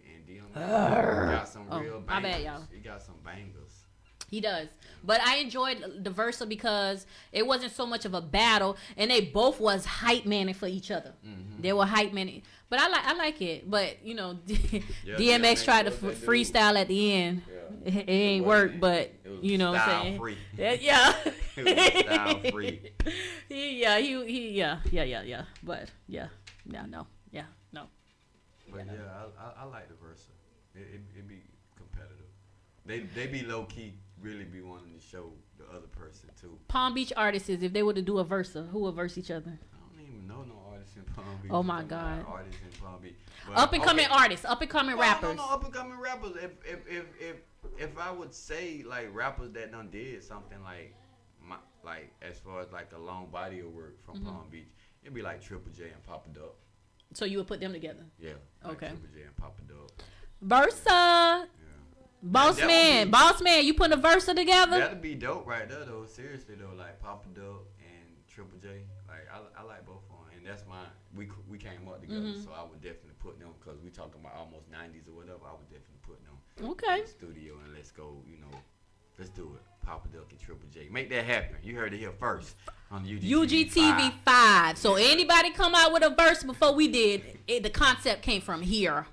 Got some real bangers. My bad, y'all. He got some bangers. He does. But I enjoyed the Versa because it wasn't so much of a battle, and they both was hype manning for each other. Mm-hmm. They were hype manning. But I like it. But DMX tried to freestyle at the end. Yeah. It ain't work, but you know what I'm saying? Free. Yeah. It was style free. Yeah. But no. But I like the Versa. It be competitive. They be low key, really be wanting to show the other person too. Palm Beach artists, if they were to do a Versa, who would verse each other? I don't even know no artists in Palm Beach. Oh my God. Artists in Palm Beach. Up and coming artists, up and coming rappers. No, up and coming rappers. If I would say like rappers that done did something like as far as like a long body of work from Palm Beach, it'd be like Triple J and Papa Dub. So you would put them together? Yeah. Like okay. Triple J and Papa Dub. Versa. Yeah. Boss man, you putting a Versa together? That'd be dope right there though. Seriously though, like Papa Dub and Triple J. Like I like both of them, and that's mine. We came up together, so I would definitely put them because we talking about almost 90s or whatever. I would definitely put them in the studio and let's go. Let's do it. Papa Dub and Triple J. Make that happen. You heard it here first on UGTV 5. So anybody come out with a verse before we did, the concept came from here.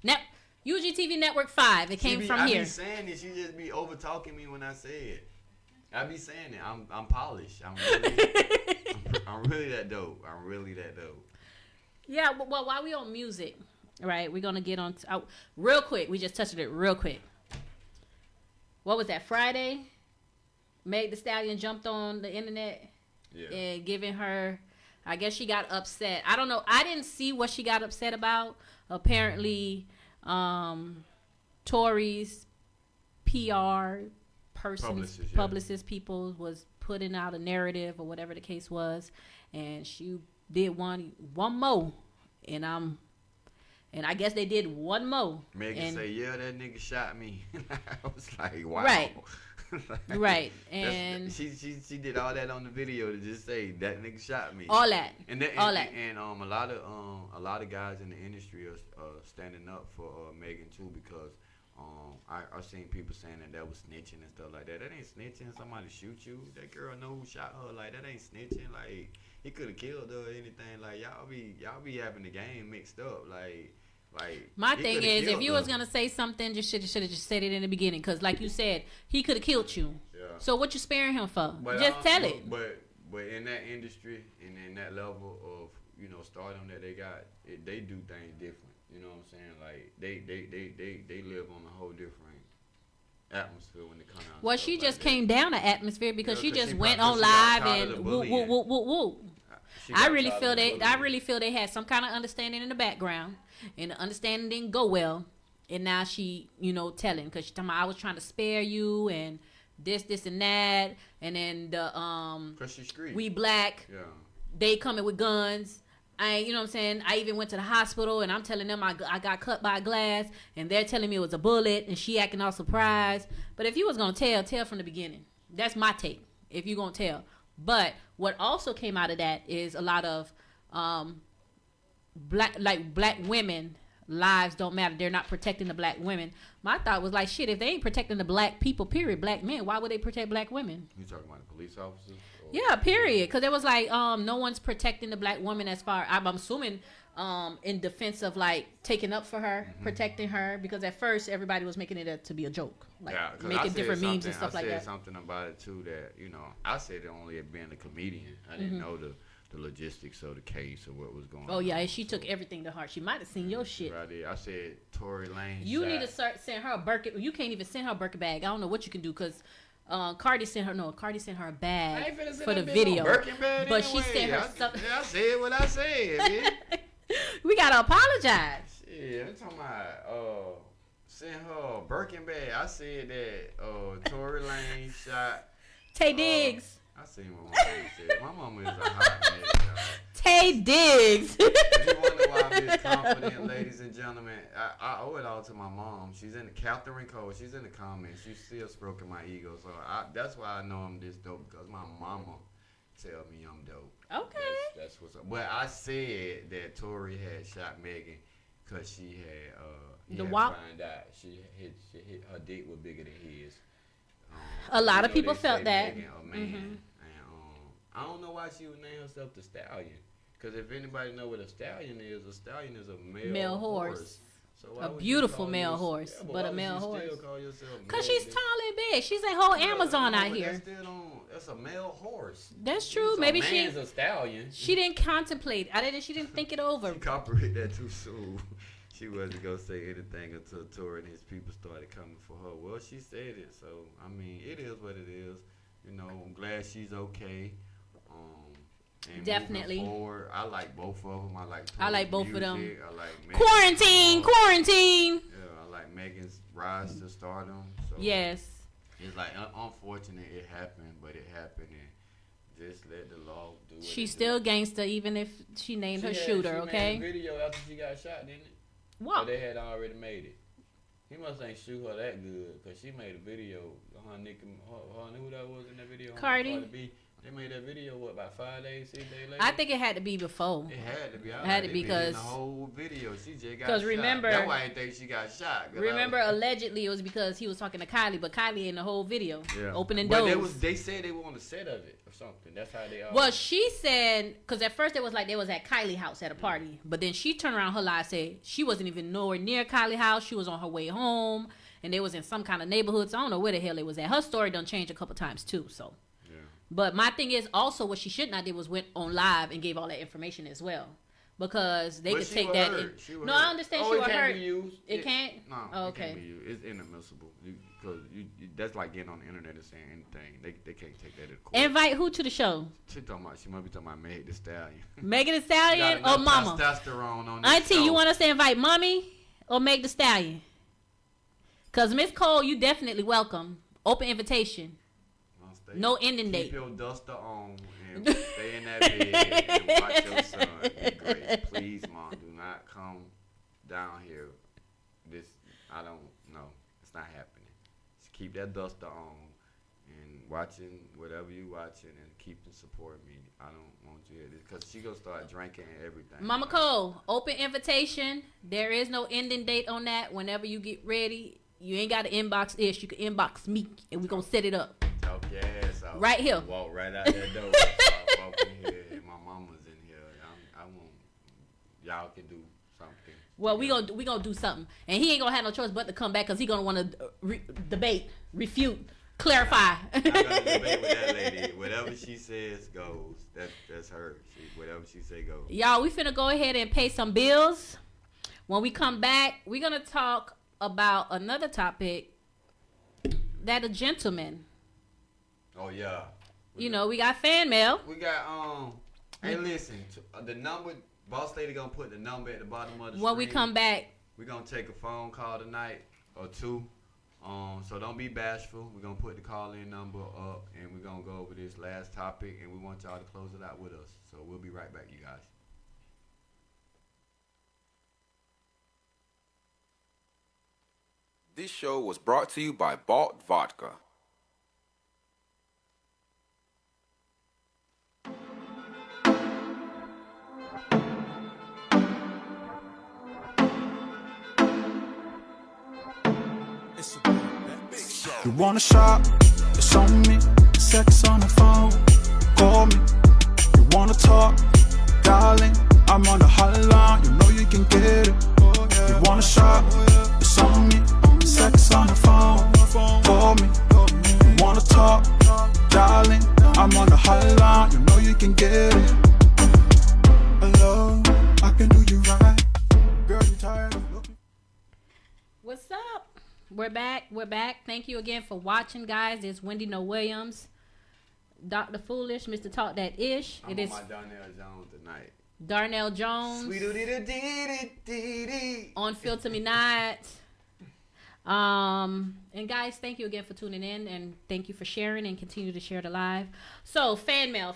Now, UGTV Network 5. It came from here. I be saying this. You just be over talking me when I say it. I be saying it. I'm polished. I'm really that dope. I'm really that dope. Yeah. Well, while we on music, right? We're gonna get on real quick. We just touched it real quick. What was that, Friday? Meg Thee Stallion jumped on the internet and giving her, I guess she got upset. I don't know. I didn't see what she got upset about. Apparently, Tory's PR publicist people was putting out a narrative or whatever the case was. And she did one more. And I guess they did one more. Megan say, yeah, that nigga shot me. I was like, wow. Right. Right. And she did all that on the video to just say that nigga shot me. All that. And a lot of guys in the industry are standing up for Megan too, because I've seen people saying that was snitching and stuff like that. That ain't snitching. Somebody shoot you. That girl know who shot her. Like, that ain't snitching. Like, he could have killed her or anything. Like, y'all be having the game mixed up. Like my thing is, if you was gonna say something, you should have just said it in the beginning, because like you said, he could have killed you. Yeah. So what you sparing him for? Just tell it. But in that industry and in that level of stardom that they got, they do things different. You know what I'm saying? Like they live on a whole different atmosphere when it comes out. Well, she just came down the atmosphere because she just she went probably- on she got live tired of and the whoop, whoop, bullying. whoop, whoop, whoop. She I got really tired feel of the I bullying. really feel they had some kind of understanding in the background, and the understanding didn't go well. And now she, telling because she talking about I was trying to spare you and this, and that, and then the 'Cause she's street. we black, Yeah. they coming with guns. You know what I'm saying? I even went to the hospital and I'm telling them I got cut by a glass and they're telling me it was a bullet and she acting all surprised. But if you was going to tell from the beginning. That's my take. If you going to tell. But what also came out of that is a lot of black women lives don't matter. They're not protecting the black women. My thought was like, shit, if they ain't protecting the black people, period, black men, why would they protect black women? You talking about the police officers? Or- Yeah, period. Because it was like, no one's protecting the black woman as far, I'm assuming, in defense of like taking up for her, protecting her. Because at first everybody was making it to be a joke, like 'cause I making said different memes and something- stuff like I that. said something about it too that I said it only had been a comedian. I didn't know the logistics of the case or what was going on. Oh yeah, and she took everything to heart. She might have seen your shit. Right there. I said Tory Lane. You need to start send her a Birkin. You can't even send her a Birkin bag. I don't know what you can do because Cardi sent her a bag for the video. But she sent her stuff. Yeah, I said what I said, man. We gotta apologize. Shit, I'm talking about send her a Birkin bag. I said that Tory Lane shot Tay Diggs. I seen what my mama said. My mama is a hot mess, y'all. Tay Diggs. If you wonder why I'm this confident, ladies and gentlemen, I owe it all to my mom. She's in the Catherine Cole. She's in the comments. She's still stroking my ego. So that's why I know I'm this dope, because my mama tell me I'm dope. Okay. That's what's up. But I said that Tori had shot Megan because she had The had W.A.P. find out she hit her dick was bigger than his. A lot of people they felt say that. Megan a man. And I don't know why she would name herself the Stallion. Because if anybody know what a stallion is a male horse. So why A would you beautiful call male yours- horse, yeah, but why a would male you horse. Still call yourself Cause she's Megan? tall and big. She's a whole Amazon No, out but here. That's a male horse. That's true. So Maybe a she man's a stallion. didn't contemplate. She didn't think it over. She copyrighted that too soon. She wasn't gonna say anything until Tori and his people started coming for her. Well, she said it, so I mean, it is what it is. I'm glad she's okay. And Definitely. moving forward, I like both of them. I like both music. of them. I like Megan's Quarantine. Yeah, I like Megan's rise to stardom. So Yes. it's like unfortunate it happened, but it happened, and just let the law do it. She's still gangster, even if she named her shooter. Okay. Made a video after she got shot, didn't it? What? Or they had already made it. He must ain't shoot her that good, cause she made a video. Her who that was in that video? Cardi. B. They made that video about 5 days, 6 days later. I think it had to be before. It had to be. Had to be, because cause- the whole video she just got. 'cause shot. remember- That's why I didn't think she got shot. Remember, allegedly it was because he was talking to Kylie, but Kylie in the whole video opening Well, doors. they said they were on the set of it or something. That's how they all. Well, she said, because at first it was like they was at Kylie house at a party, but then she turned around her live said she wasn't even nowhere near Kylie house. She was on her way home, and they was in some kind of neighborhood. So I don't know where the hell it was at. Her story done changed a couple times too. So, but my thing is also what she should not did was went on live and gave all that information as well, because they could take that. No, I understand she was hurt. It can't. No, Oh, it okay. can't be used. It's inadmissible because that's like getting on the internet and saying anything. They can't take that to court. Invite who to the show? She might be talking about Meg the Stallion. Megan Thee Stallion Got or enough Mama? Testosterone on this Auntie, show. you want us to invite Mommy or Meg the Stallion? Cause Miss Cole, you definitely welcome. Open invitation. No ending date. Keep your duster on and stay in that bed and watch your son be great. Please, Mom, do not come down here. I don't know. It's not happening. Just keep that duster on and watching whatever you watching and keep to support me. I don't want you here because she gonna start drinking and everything. Mama Cole, open invitation. There is no ending date on that. Whenever you get ready, you ain't got to inbox Ish. You can inbox me and we gonna set it up. Talk your ass out. Right here. Walk right out that door. Walk in here and my mama's in here. I want y'all can do something. Well, we gonna do something, and he ain't gonna have no choice but to come back because he gonna want to debate, refute, clarify. I'm gonna debate with that lady. Whatever she says goes. That's her. Whatever she say goes. Y'all, we finna go ahead and pay some bills. When we come back, we're gonna talk about another topic that a gentleman. Oh yeah. We got fan mail. We got Hey, listen. The number, Boss Lady gonna put the number at the bottom of the screen. When we come back, we're gonna take a phone call tonight or two. So don't be bashful. We're gonna put the call-in number up, and we're gonna go over this last topic, and we want y'all to close it out with us. So we'll be right back, you guys. This show was brought to you by Balt Vodka. You wanna shop? It's on me. Sex on the phone. Call me. You wanna talk? Darling, I'm on the hotline. You know you can get it. You wanna shop? It's on me. Sex on the phone. Call me. You wanna talk? Darling, I'm on the hotline. You know you can get it. Hello, I can do you right. Girl, you tired of looking? what's up? We're back. Thank you again for watching, guys. It's Wandey Nowilliams, Dr. Foolish, Mr. TalkDatIsh. I'm on my Darnell Jones tonight. Darnell Jones. On Filter Me Not. And guys, thank you again for tuning in, and thank you for sharing and continue to share the live. So fan mail.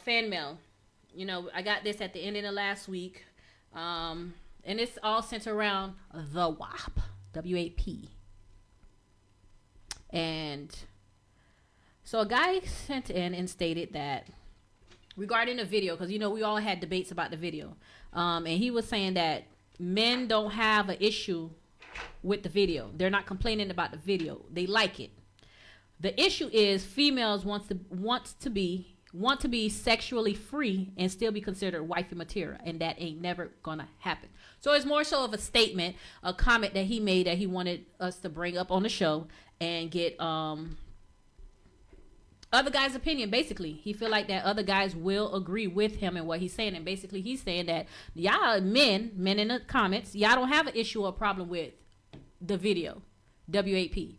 I got this at the end of the last week. And it's all centered around the W.A.P. W.A.P. And so a guy sent in and stated that regarding the video, because we all had debates about the video, and he was saying that men don't have an issue with the video. They're not complaining about the video. They like it. The issue is females want to be sexually free and still be considered wifey material, and that ain't never gonna happen. So it's more so of a statement, a comment that he made that he wanted us to bring up on the show and get other guys' opinion. Basically, he feel like that other guys will agree with him and what he's saying, and basically he's saying that y'all men in the comments, y'all don't have an issue or problem with the video W.A.P.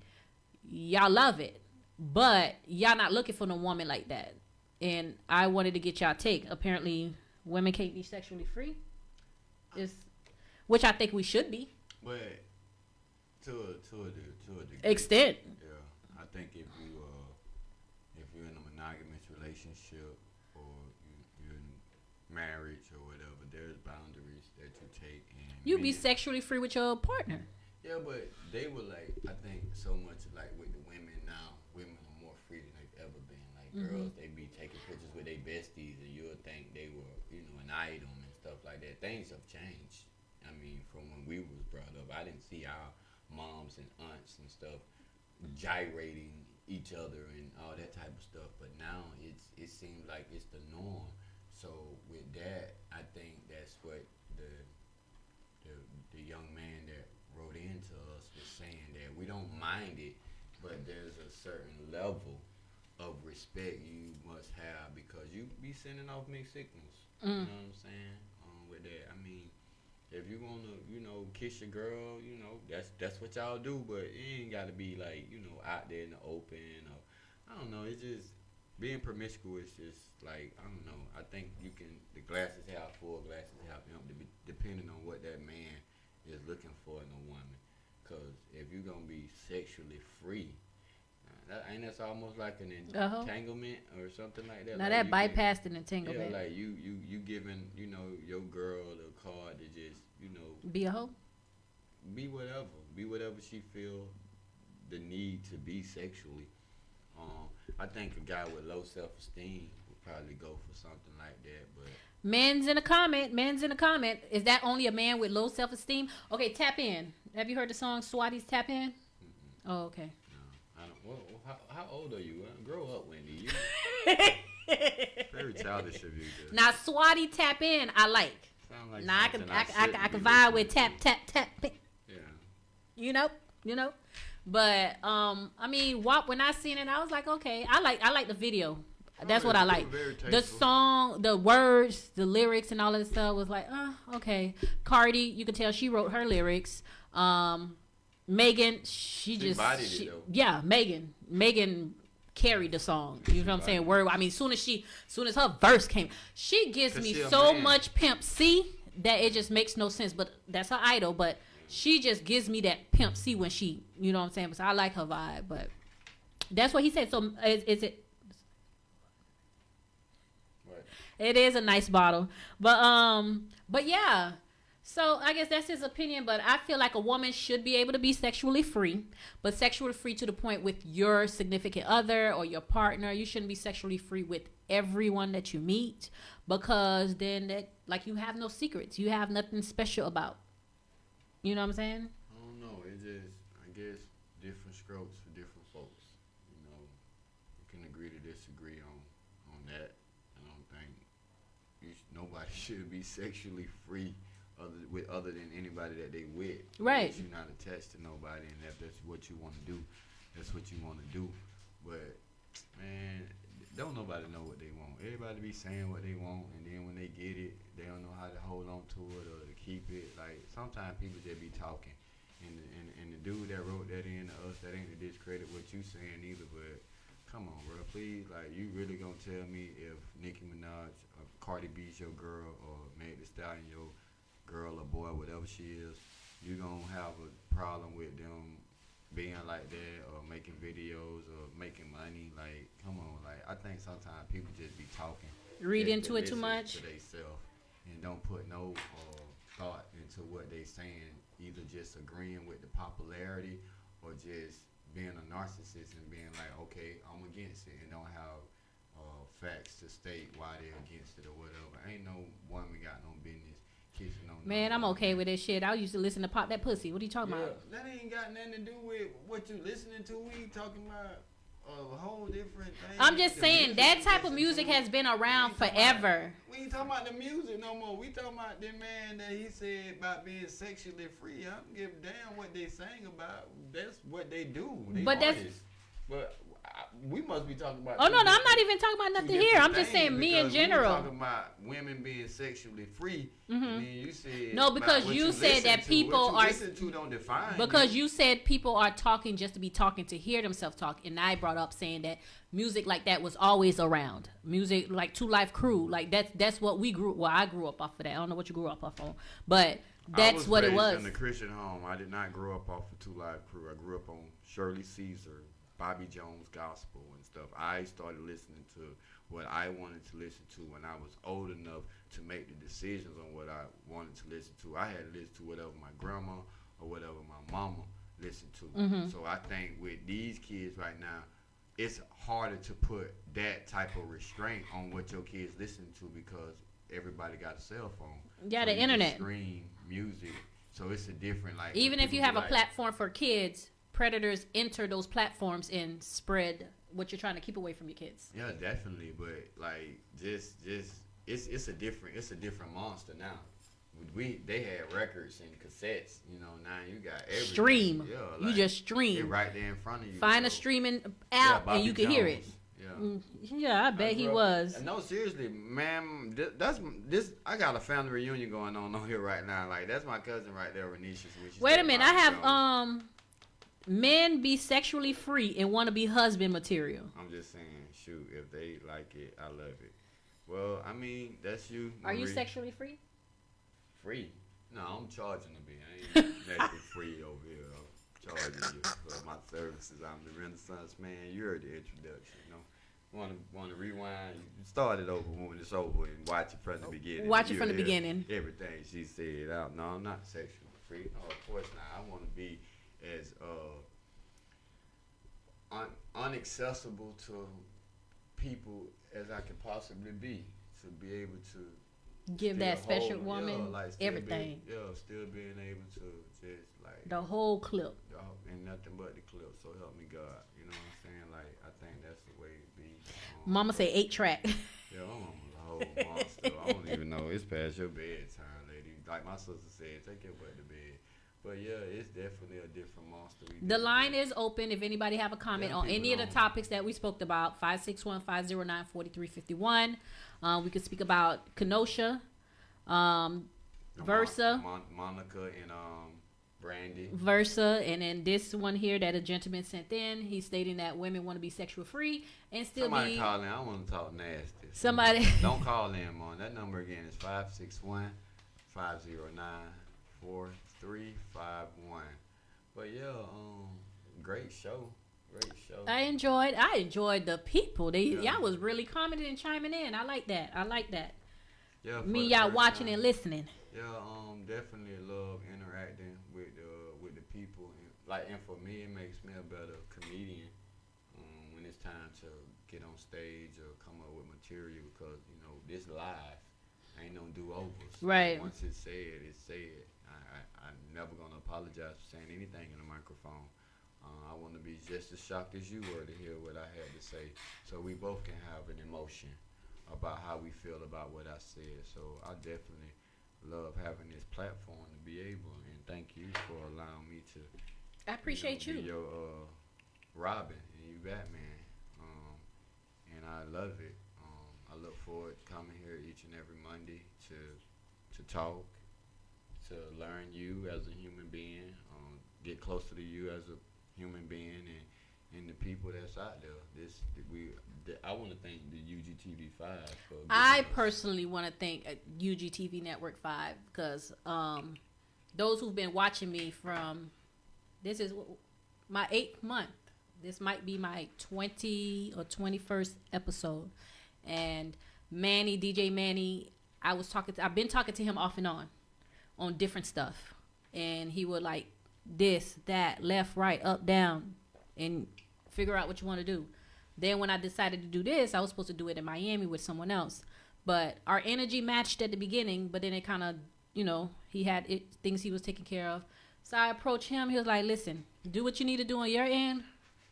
Y'all love it, but y'all not looking for no woman like that. And I wanted to get y'all take. Apparently women can't be sexually free, which I think we should be, but to a degree. Extent. Yeah, I think if you're in a monogamous relationship or you're in marriage or whatever, there's boundaries that you take. And you be sexually free with your partner. Yeah, but they were like, I think so much like with the women now, women are more free than they've ever been. Like girls, they be taking pictures with their besties, and you'll think they were, an item and stuff like that. Things have changed. I mean, from when we was brought up, I didn't see our moms and aunts and stuff gyrating each other and all that type of stuff. But now it seems like it's the norm. So with that, I think that's what the young man that wrote into us was saying, that we don't mind it, but there's a certain level of respect you must have, because you be sending off mixed signals. You know what I'm saying? With that, I mean, if you wanna, kiss your girl, that's what y'all do, but it ain't gotta be like, out there in the open, or I don't know. It's just being promiscuous. Just like, I don't know. I think the glass is half full, glass is half empty, depending on what that man is looking for in a woman. Cause if you're gonna be sexually free, that's almost like an entanglement or something like that. Now like that bypassed an entanglement. Yeah, like you giving your girl the card to just be a hoe. Be whatever she feel the need to be sexually. I think a guy with low self-esteem would probably go for something like that. But Men's in the comment. Is that only a man with low self-esteem? Okay, Tap In. Have you heard the song Swati's Tap In? Mm-hmm. Oh, okay. No, I don't. Well, how old are you? Grow up, Wandey. You very childish of you. Now, Swati Tap In, I like. Sound like now I can vibe with tap. Yeah. You know. But I mean, WAP, when I seen it, I was like, okay, I like the video. That's what I like. The song, the words, the lyrics, and all of that stuff was like, okay. Cardi, you can tell she wrote her lyrics. Megan, she bodied it, though. yeah, Megan carried the song. You know what I'm saying? Word. I mean, soon as her verse came, she gives me so much Pimp C that it just makes no sense. But that's her idol. But she just gives me that Pimp C when she, you know what I'm saying? So I like her vibe. But that's what he said. So is it? What? It is a nice bottle. But yeah. So I guess that's his opinion, but I feel like a woman should be able to be sexually free, but sexually free to the point with your significant other or your partner. You shouldn't be sexually free with everyone that you meet, because then that, like, you have no secrets. You have nothing special about. You know what I'm saying? I don't know. It just, I guess, different strokes for different folks. You know, you can agree to disagree on that. I don't think nobody should be sexually free other than anybody that they with. Right. You're not attached to nobody, and if that's what you want to do, that's what you want to do. But man, don't nobody know what they want. Everybody be saying what they want, and then when they get it, they don't know how to hold on to it or to keep it. Like, sometimes people just be talking, and the dude that wrote that in to us, that ain't to discredit what you saying either. But come on, bro, please. Like, you really gonna tell me if Nicki Minaj or Cardi B's your girl, or Meg Thee Stallion your girl or boy, whatever she is, you gonna have a problem with them being like that, or making videos, or making money? Like, come on. Like, I think sometimes people just be talking, read into it too much to themselves, and don't put no thought into what they saying, either just agreeing with the popularity or just being a narcissist and being like, okay, I'm against it, and don't have facts to state why they're against it or whatever. Ain't no woman got no business kissing on. Man, I'm okay with this shit. I used to listen to Pop That Pussy. What are you talking about? That ain't got nothing to do with what you listening to. We talking about a whole different thing. I'm just saying that type of music has been around forever. We ain't talking about the music no more. We talking about the man that he said about being sexually free. I don't give a damn what they sang about. That's what they do. But we must be talking about. Oh no, I'm not even talking about nothing here. I'm just saying me in general. We talking about women being sexually free. Mm-hmm. And then you said no, because you said that people are. Listen to don't define. Because you said people are talking just to be talking, to hear themselves talk, and I brought up saying that music like that was always around. Music like Two Life Crew, like that's what we grew. Well, I grew up off of that. I don't know what you grew up off on, but that's what it was. I was raised in a Christian home. I did not grow up off of Two Life Crew. I grew up on Shirley Caesar, Bobby Jones gospel and stuff. I started listening to what I wanted to listen to when I was old enough to make the decisions on what I wanted to listen to. I had to listen to whatever my grandma or whatever my mama listened to. Mm-hmm. So I think with these kids right now, it's harder to put that type of restraint on what your kids listen to, because everybody got a cell phone. Yeah, so the internet. Stream music. So it's a different, like, even if you have a platform for kids, predators enter those platforms and spread what you're trying to keep away from your kids. Yeah, definitely. But like, just it's a different monster now. They had records and cassettes, you know. Now you got everything. Stream. Yeah, like, you just stream. They're right there in front of you. Find a streaming app and you can hear it. Yeah. Yeah, I bet he was. No, seriously, man. This. I got a family reunion going on here right now. Like, that's my cousin right there, Renisha. Wait a minute, I have men be sexually free and want to be husband material. I'm just saying, shoot, if they like it, I love it. Well, I mean, that's you. Are you sexually free? Free? No, I'm charging to be. I ain't medically free over here. I'm charging you for my services. I'm the Renaissance man. You heard the introduction, you know. Want to rewind? You start it over when it's over and watch it from the beginning. Watch it from the beginning. Everything she said out. No, I'm not sexually free. No, of course not. I want to be as unaccessible to people as I can possibly be, to be able to give that special woman everything. Still being able to just like the whole clip. And nothing but the clip. So help me God. You know what I'm saying? Like, I think that's the way it be. Mama say 8-track. Yeah, I'm on the whole monster. I don't even know. It's past your bedtime, lady. Like my sister said, take your butt to bed. But yeah, it's definitely a different monster. The line is open. If anybody have a comment on any of the topics that we spoke about, 561-509-4351. We could speak about Kenosha, Versa, Monica and Brandy Versa, and then this one here that a gentleman sent in, he's stating that women want to be sexual free and still Somebody be. call in. I want to talk nasty. Somebody Don't call in, man. That number again is 561-509-4351. But yeah, great show. Great show. I enjoyed the people. Y'all was really commenting and chiming in. I like that. Yeah, Me, y'all watching and listening. Yeah, definitely love interacting with the people. And for me, it makes me a better comedian when it's time to get on stage or come up with material, because this live ain't no do-overs. Right. Once it's said, it's said. I'm never gonna apologize for saying anything in the microphone. I want to be just as shocked as you were to hear what I had to say, so we both can have an emotion about how we feel about what I said. So I definitely love having this platform to be able, and thank you for allowing me to. I appreciate be you. your Robin and you Batman, and I love it. I look forward to coming here each and every Monday to talk, to learn you as a human being, get closer to you as a human being, and the people that's out there. I want to thank the UGTV5 for. I personally want to thank UGTV Network 5 because those who've been watching me from, this is my 8th month. This might be my 20 or 21st episode. And Manny, DJ Manny, I've been talking to him off and on different stuff. And he would like this, that, left, right, up, down, and figure out what you want to do. Then when I decided to do this, I was supposed to do it in Miami with someone else. But our energy matched at the beginning, but then it kind of, he had things he was taking care of. So I approached him. He was like, listen, do what you need to do on your end,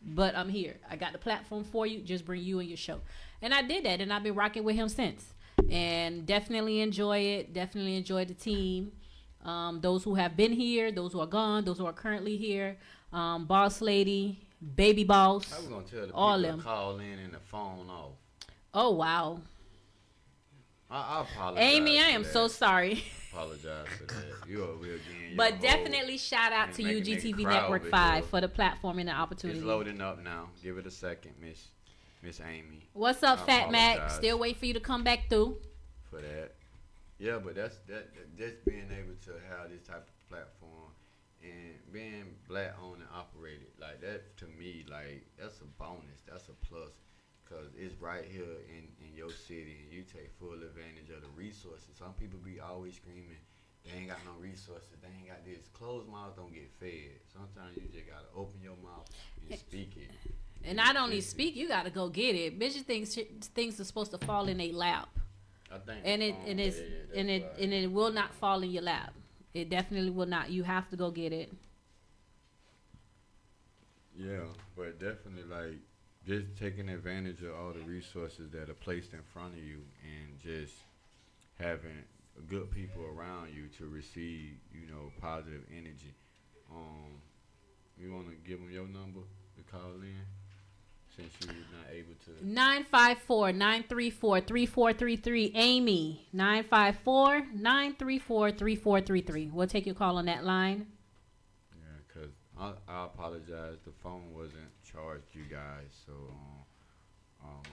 but I'm here. I got the platform for you. Just bring you and your show. And I did that, and I've been rocking with him since. And definitely enjoy it. Definitely enjoy the team. Those who have been here, those who are gone, those who are currently here. Boss Lady, Baby Boss. I was going to tell the people all to them. call in and the phone off. Oh, wow. I apologize. Amy, I for am that. so sorry. Apologize for that. You over here again. But definitely shout out to Make a nigga UGTV cry Network over 5 here. for the platform and the opportunity. It's loading up now. Give it a second, Miss Amy. What's up, I Fat Mac? apologize Still waiting for you to come back through. for that. Yeah, but that's just being able to have this type of platform and being black owned and operated, like that to me, like that's a bonus, that's a plus, because it's right here in your city and you take full advantage of the resources. Some people be always screaming, they ain't got no resources, they ain't got this. Closed mouths don't get fed. Sometimes you just gotta open your mouth and speak it. And not only speak, you gotta go get it. Bitches things are supposed to fall in their lap. I think And it will not fall in your lap. It definitely will not. You have to go get it. Yeah, but definitely like just taking advantage of all the resources that are placed in front of you and just having good people around you to receive, positive energy. You want to give them your number to call in since you're not able to. 954-934-3433. Amy, 954-934-3433. We'll take your call on that line. Yeah, because I apologize. The phone wasn't charged, you guys, so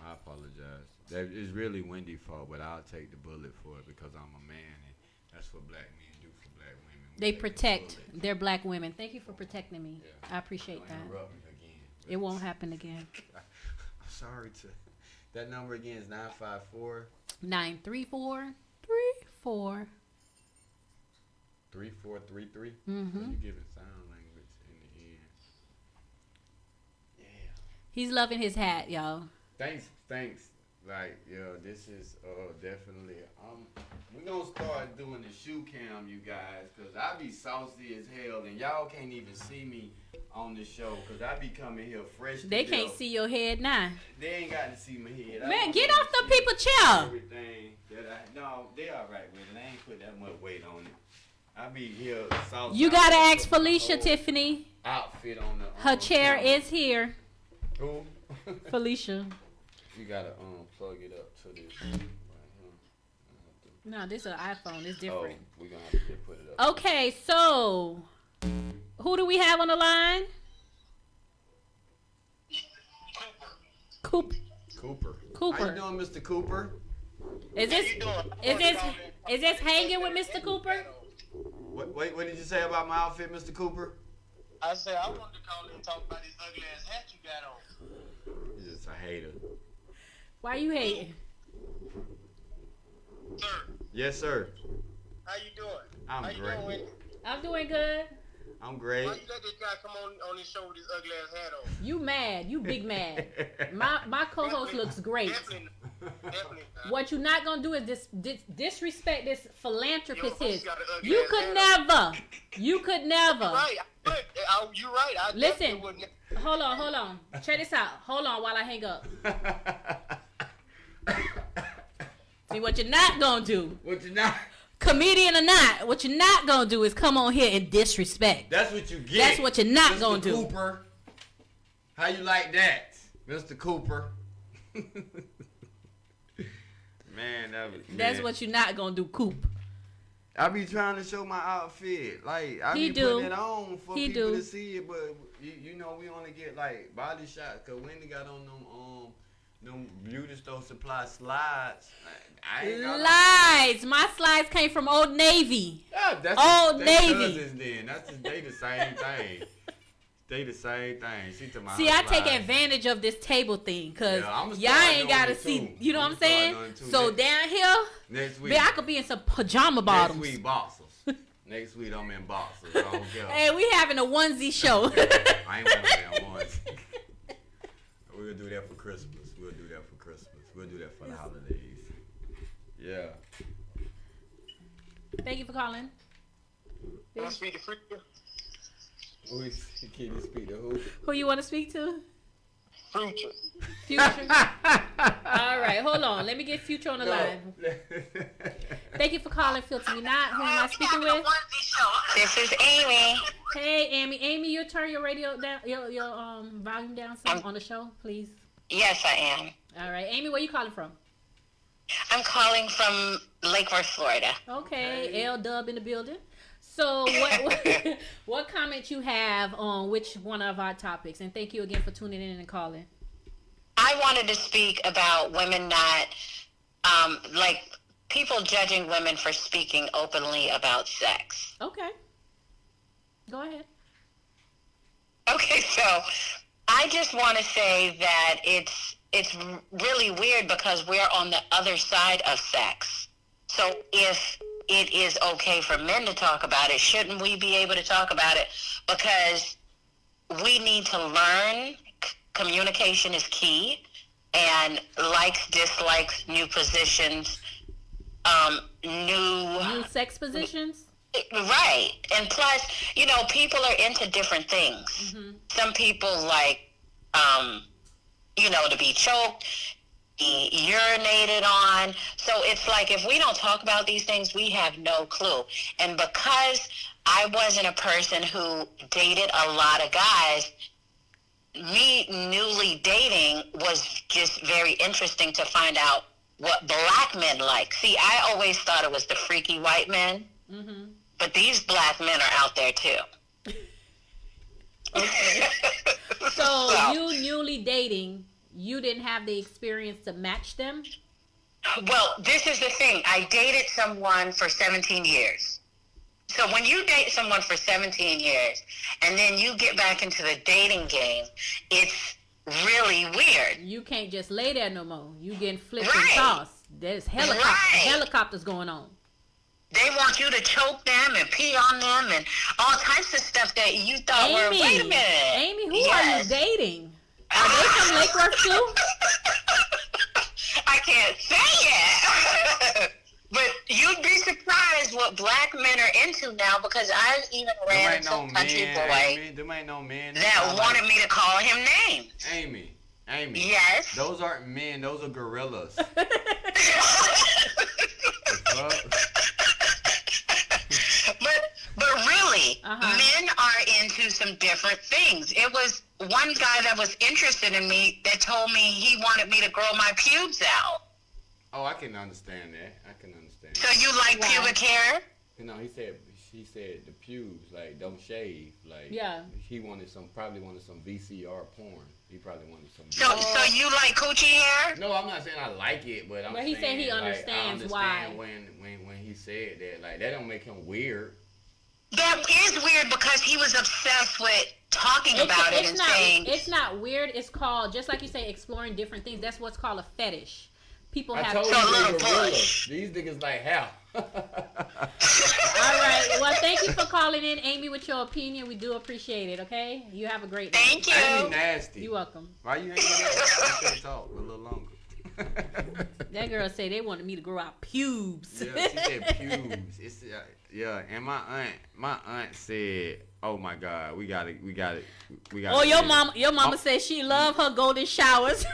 I apologize. That is really Wendy's fault, but I'll take the bullet for it because I'm a man, and that's what black men do for black women. We They take the protect bullet. their black women. Thank you for protecting me. Yeah. I appreciate Don't that. interrupt me again. It won't happen again. I'm sorry to. That number again is 954 934-34. 3433. Mm-hmm. You giving sign language in the end. Yeah. He's loving his hat, y'all. Thanks. Like, this is definitely. We're gonna start doing the shoe cam, you guys, cause I be saucy as hell, and y'all can't even see me on the show, cause I be coming here fresh. They can't see your head now. They ain't got to see my head. Man, get off the people chair. Everything no, they all right with it. I ain't put that much weight on it. I be here saucy. You gotta ask Felicia, Tiffany. Outfit on the. Her chair camera. is here. Who? Felicia. You gotta plug it up to this right here. No, this is an iPhone. It's different. Oh, we gonna have to just put it up. Okay, so Who do we have on the line? Cooper. How you doing, Mr. Cooper? Is this hanging with Mr. Cooper? What did you say about my outfit, Mr. Cooper? I said I wanted to call and talk about this ugly ass hat you got on. You're just a hater. Why you hating? Sir. Yes, sir. How you doing? I'm great. You doing? I'm doing good. I'm great. Why you let this guy come on this show with his ugly ass hat on? You mad? You big mad? My co-host looks great. Definitely not. What you not gonna do is disrespect this philanthropist. Your folks got an ugly You ass could hat never. You could never. Right. You're right. I Listen. wouldn't. Hold on. Check this out. Hold on while I hang up. See what you're not gonna do. What you not? Comedian or not, what you're not gonna do is come on here and disrespect. That's what you get. That's what you're not Mr. gonna do. Cooper. How you like that, Mr. Cooper? That's what you're not gonna do, Coop. I be trying to show my outfit. Like, I He be do. putting it on for He people do. to see it, but you know we only get like body shots because Wandey got on them beauty store supply slides. I ain't got Lies. My slides came from Old Navy. Yeah, that's Old they Navy. cousins then. They the same thing. They the same thing. She took my See, I take slides. advantage of this table thing because Yeah, I'ma y'all start ain't doing gotta it see. too. You know what I'm saying? doing it too. So down here, Next week. man, I could be in some pajama bottoms. Next week, boxers. Next week, I'm in boxers. I don't care. Hey, we having a onesie show. I ain't wearing that once. We'll do that for Christmas. We'll do that for the holidays. Yeah. Thank you for calling. Want to speak to Future? Can you speak to who? Who you want to speak to? Future. Future. All right, hold on. Let me get Future on the line. Thank you for calling Filter Me Not. Who am I speaking with? This is Amy. Hey, Amy. Amy, you turn your radio down, your volume down some on the show, please. Yes, I am. All right, Amy, where you calling from? I'm calling from Lake Worth, Florida. Okay, L Dub in the building. So, what comment you have on which one of our topics? And thank you again for tuning in and calling. I wanted to speak about women not, like people judging women for speaking openly about sex. Okay, go ahead. Okay, so I just want to say that it's really weird because we're on the other side of sex. So if it is okay for men to talk about it, shouldn't we be able to talk about it? Because we need to learn. Communication is key, and likes, dislikes, new positions, New sex positions. right. And plus, you know, people are into different things. Mm-hmm. Some people like, you know, to be choked, be urinated on. So it's like if we don't talk about these things, we have no clue. And because I wasn't a person who dated a lot of guys, me newly dating was just very interesting to find out what black men like. See, I always thought it was the freaky white men, Mm-hmm. but these black men are out there too. Okay. So you newly dating, you didn't have the experience to match them? Well, this is the thing. I dated someone for 17 years. So when you date someone for 17 years and then you get back into the dating game, it's really weird. You can't just lay there no more. You getting flipped and Right. tossed. There's helicopters going on. They want you to choke them and pee on them and all types of stuff that you thought were, wait a minute. Amy, who are you Yes. dating? Are they from Lake Worth too? I can't say it. But you'd be surprised what black men are into now, because I've even ran into some country boy Them ain't no men. that wanted me to call him names. Amy. Yes. Those aren't men. Those are gorillas. But really, Uh-huh. men are into some different things. It was one guy that was interested in me that told me he wanted me to grow my pubes out. Oh, I can understand that. So you like Wow. pubic hair? You know, she said the pubes, like, don't shave. Like, Yeah. he probably wanted some VCR porn. He probably wanted some. So you like coochie hair? No, I'm not saying I like it, but I'm saying. But he said he like, understands I understand why. when he said that, like, that don't make him weird. That is weird because he was obsessed with talking about it and saying. It's not weird. It's called, just like you say, exploring different things. That's what's called a fetish. People I have. told So you little they gorillas. push. These niggas like hell. All right. Well, thank you for calling in, Amy, with your opinion. We do appreciate it. Okay. You have a great day. Thank you. I ain't nasty. You're welcome. Why you hanging up? You should talk a little longer. That girl said they wanted me to grow out pubes. Yeah, she said pubes. It's and my aunt said, "Oh my God, we got it. Oh, your mama said she loved her golden showers.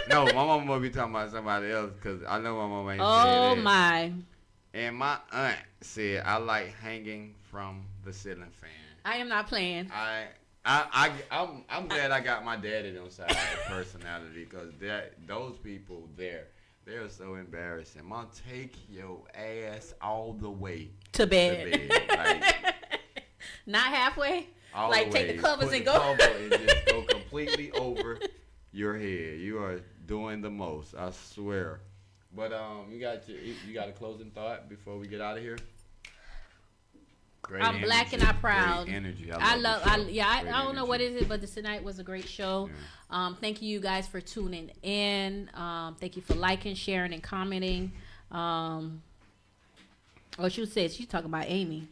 No, my mama must be talking about somebody else because I know my mama ain't said Oh that. my. And my aunt said, "I like hanging from the ceiling fan." I am not playing. I'm glad I got my daddy on side of personality because those people they're so embarrassing. Mom, take your ass all the way To bed. Like, Not halfway. all Like, the take way. the covers Put and the go. cover and just go completely over your head. You are doing the most, I swear. But you got a closing thought before we get out of here? Great I'm energy, black and I'm proud. Great energy. I Great don't know what energy. is it, but tonight was a great show. Yeah. Thank you guys for tuning in. Thank you for liking, sharing, and commenting. She said she's talking about Amy.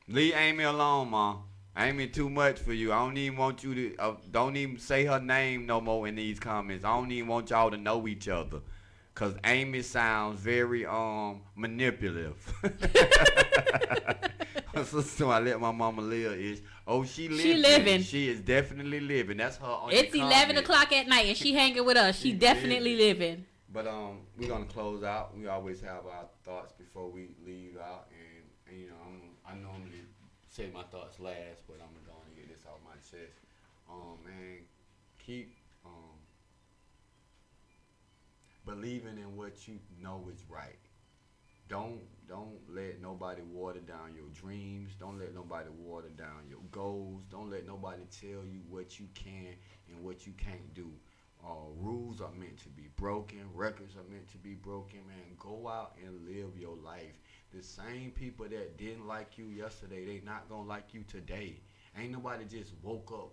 Leave Amy alone, Mom. Amy too much for you. I don't even want you to. Don't even say her name no more in these comments. I don't even want y'all to know each other, cause Amy sounds very manipulative. So I let my mama live. She living. She is definitely living. That's her. It's 11 o'clock at night and she hanging with us. She definitely living. But we're gonna close out. We always have our thoughts before we leave out, and you know I normally say my thoughts last, but I'm gonna get this off my chest. Man, keep believing in what you know is right. Don't let nobody water down your dreams. Don't let nobody water down your goals. Don't let nobody tell you what you can and what you can't do. Rules are meant to be broken. Records are meant to be broken, man. Go out and live your life. The same people that didn't like you yesterday, they not gonna like you today. Ain't nobody just woke up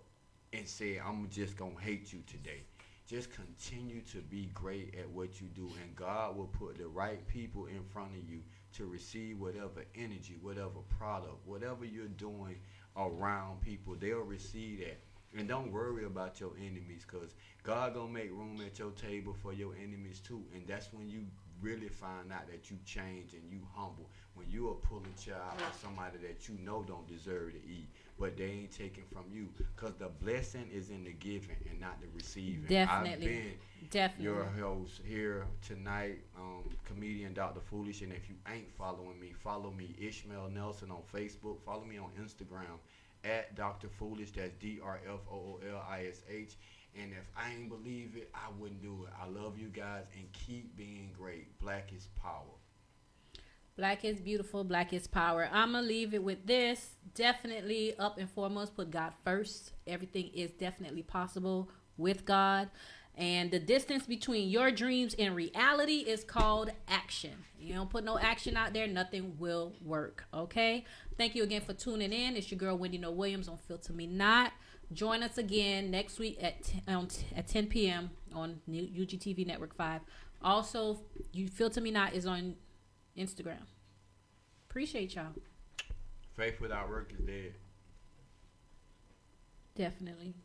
and said, I'm just gonna hate you today. Just continue to be great at what you do, and God will put the right people in front of you to receive whatever energy, whatever product, whatever you're doing around people. They'll receive that. And don't worry about your enemies, because God gonna make room at your table for your enemies too. And that's when you really find out that you change and you humble. When you are pulling child for somebody that you know don't deserve to eat, but they ain't taking from you. Because the blessing is in the giving and not the receiving. Definitely. I've been your host here tonight, comedian Dr. Foolish. And if you ain't following me, follow me, Ishmael Nelson, on Facebook. Follow me on Instagram at Dr. Foolish. That's DrFoolish. And if I ain't believe it, I wouldn't do it. I love you guys and keep being great. Black is power. Black is beautiful. Black is power. I'm going to leave it with this. Definitely, up and foremost, put God first. Everything is definitely possible with God. And the distance between your dreams and reality is called action. You don't put no action out there, nothing will work. Okay? Thank you again for tuning in. It's your girl, Wandey Nowilliams, on Filter Me Not. Join us again next week at 10 p.m. on UGTV Network 5. Also, Filter Me Not is on Instagram. Appreciate y'all. Faith without work is dead. Definitely.